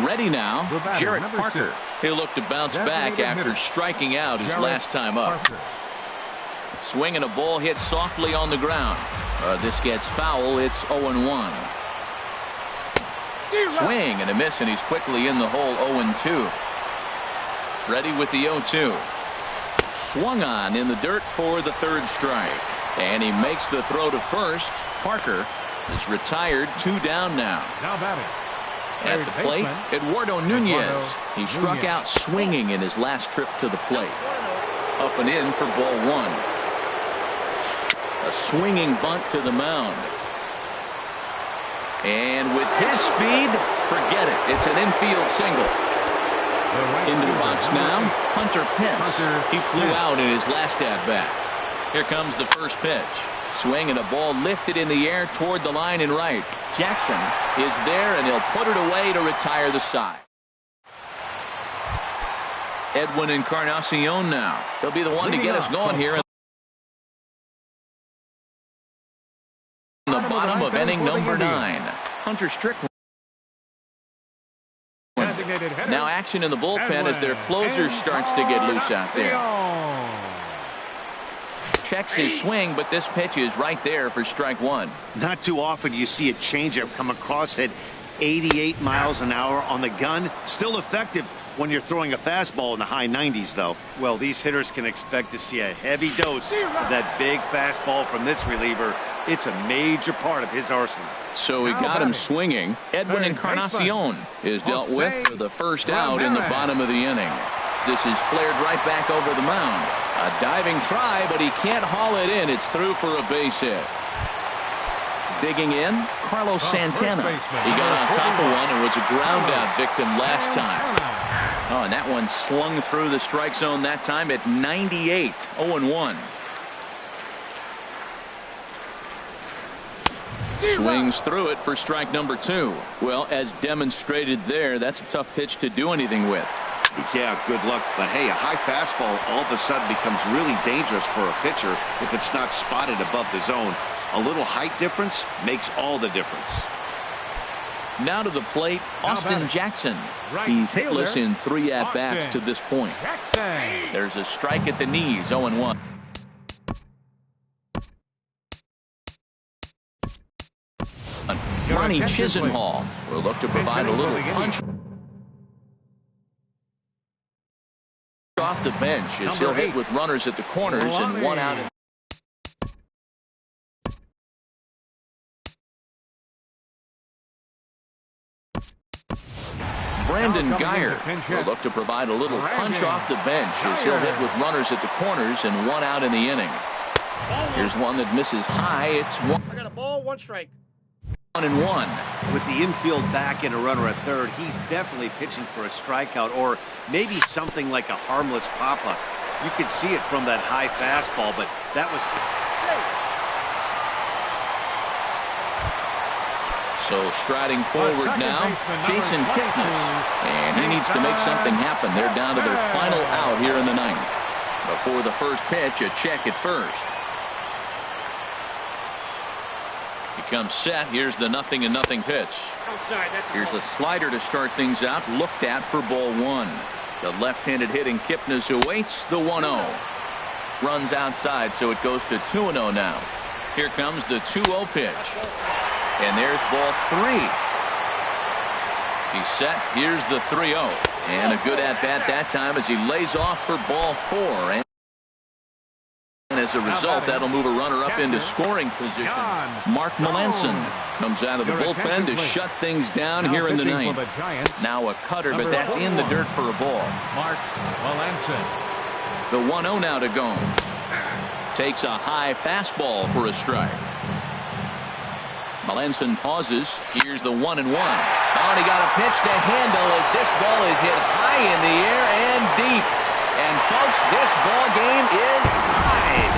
Ready now, Jarrett Parker. He'll look to bounce back after striking out his last time up. Swing and a ball hit softly on the ground. This gets foul. It's 0-1. Swing and a miss, and he's quickly in the hole. 0-2. Ready with the 0-2. Swung on in the dirt for the 3rd strike. And he makes the throw to first. Parker is retired. 2 down now.
Now batting.
At the plate, Eduardo Nunez. He struck out swinging in his last trip to the plate. Up and in for ball 1. A swinging bunt to the mound. And with his speed, forget it. It's an infield single. Into the box now, Hunter Pence. He flew out in his last at-bat. Here comes the first pitch. Swing and a ball lifted in the air toward the line and right. Jackson is there, and he'll put it away to retire the side. Edwin Encarnacion now. He'll be the one to get us going here in the bottom of inning number 9. Hunter Strickland. Now action in the bullpen as their closer starts to get loose out there. Checks his swing, but this pitch is right there for strike 1.
Not too often you see a changeup come across at 88 miles an hour on the gun. Still effective when you're throwing a fastball in the high 90s, though. Well, these hitters can expect to see a heavy dose of that big fastball from this reliever. It's a major part of his arsenal.
So he got him swinging. Edwin Encarnacion is dealt with for the first out in the bottom of the inning. This is flared right back over the mound. A diving try, but he can't haul it in. It's through for a base hit. Digging in, Carlos Santana. He got on top of one and was a ground out victim last time. Oh, and that one slung through the strike zone that time at 98. 0-1. Swings through it for strike number 2. Well, as demonstrated there, that's a tough pitch to do anything with.
Yeah, good luck. But hey, a high fastball all of a sudden becomes really dangerous for a pitcher if it's not spotted above the zone. A little height difference makes all the difference.
Now to the plate, Austin Jackson. He's hitless in 3 at-bats to this point. There's a strike at the knees, 0-1. Ronnie Chisenhall will look to provide a little punch off the bench as he'll hit with runners at the corners and 1 out. Brandon Geyer will look to provide a little punch off the bench as he'll hit with runners at the corners and 1 out in the inning. Here's one that misses high. It's 1.
I got a ball, 1 strike.
1-1.
With the infield back and a runner at third, he's definitely pitching for a strikeout or maybe something like a harmless pop-up. You could see it from that high fastball, but that was...
So striding forward now, Jason Kipnis. And he needs to make something happen. They're down to their final out here in the 9th. Before the first pitch, a check at first. Becomes set. Here's the 0-0 pitch. Here's a slider to start things out. Looked at for ball 1. The left-handed hitting Kipnis awaits the 1-0. Runs outside, so it goes to 2-0 now. Here comes the 2-0 pitch. And there's ball 3. He's set. Here's the 3-0. And a good at-bat that time as he lays off for ball 4. And as a result, that'll move a runner up into scoring position. Mark Melanson comes out of the bullpen to shut things down here in the 9th. Now a cutter, but that's in the dirt for a ball.
Mark Melanson.
The 1-0 now to go. Takes a high fastball for a strike. Melanson pauses. Here's the 1-1. Oh, and he got a pitch to handle as this ball is hit high high in the air and deep. And folks, this ball game is tied.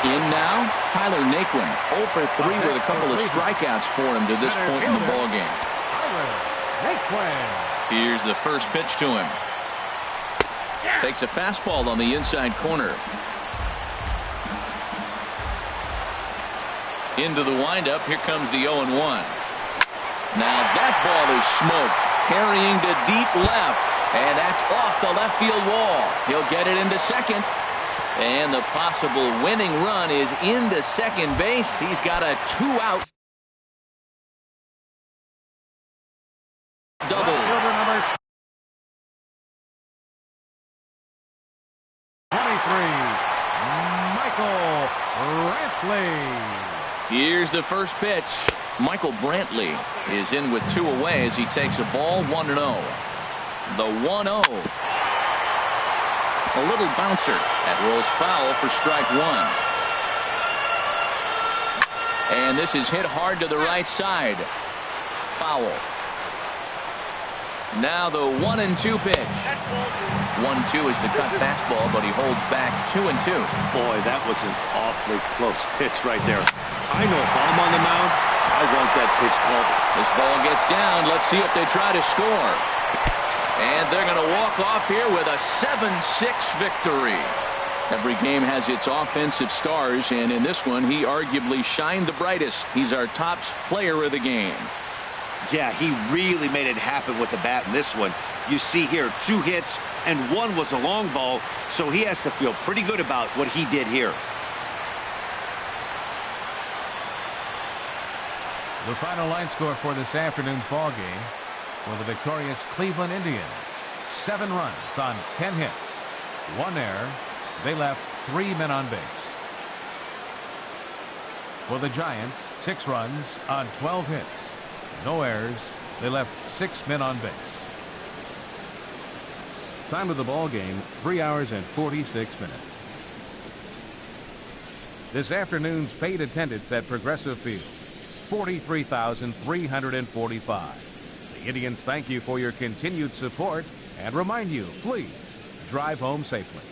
In now, Tyler Naquin, 0 for 3 with a couple of strikeouts for him to this point in the ball game. Here's the first pitch to him. Takes a fastball on the inside corner. Into the windup. Here comes the 0-1. Now that ball is smoked. Carrying to deep left. And that's off the left field wall. He'll get it into second. And the possible winning run is into second base. He's got a 2-out double.
Number 23, Michael Brantley.
Here's the first pitch. Michael Brantley is in with 2 away as he takes a ball 1-0. The 1-0. A little bouncer. That rolls foul for strike 1. And this is hit hard to the right side. Foul. Now the 1-2 pitch. 1-2 is the cut fastball, but he holds back 2-2.
Boy, that was an awfully close pitch right there. I know if I'm on the mound, I want that pitch called.
This ball gets down. Let's see if they try to score. And they're going to walk off here with a 7-6 victory. Every game has its offensive stars, and in this one, he arguably shined the brightest. He's our top player of the game.
Yeah, he really made it happen with the bat in this one. You see here 2 hits, and 1 was a long ball, so he has to feel pretty good about what he did here.
The final line score for this afternoon's ball game for the victorious Cleveland Indians. 7 runs on 10 hits. 1 error. They left 3 men on base. For the Giants, 6 runs on 12 hits. No errors. They left 6 men on base. Time of the ball game, 3 hours and 46 minutes. This afternoon's paid attendance at Progressive Field, 43,345. The Indians thank you for your continued support and remind you, please drive home safely.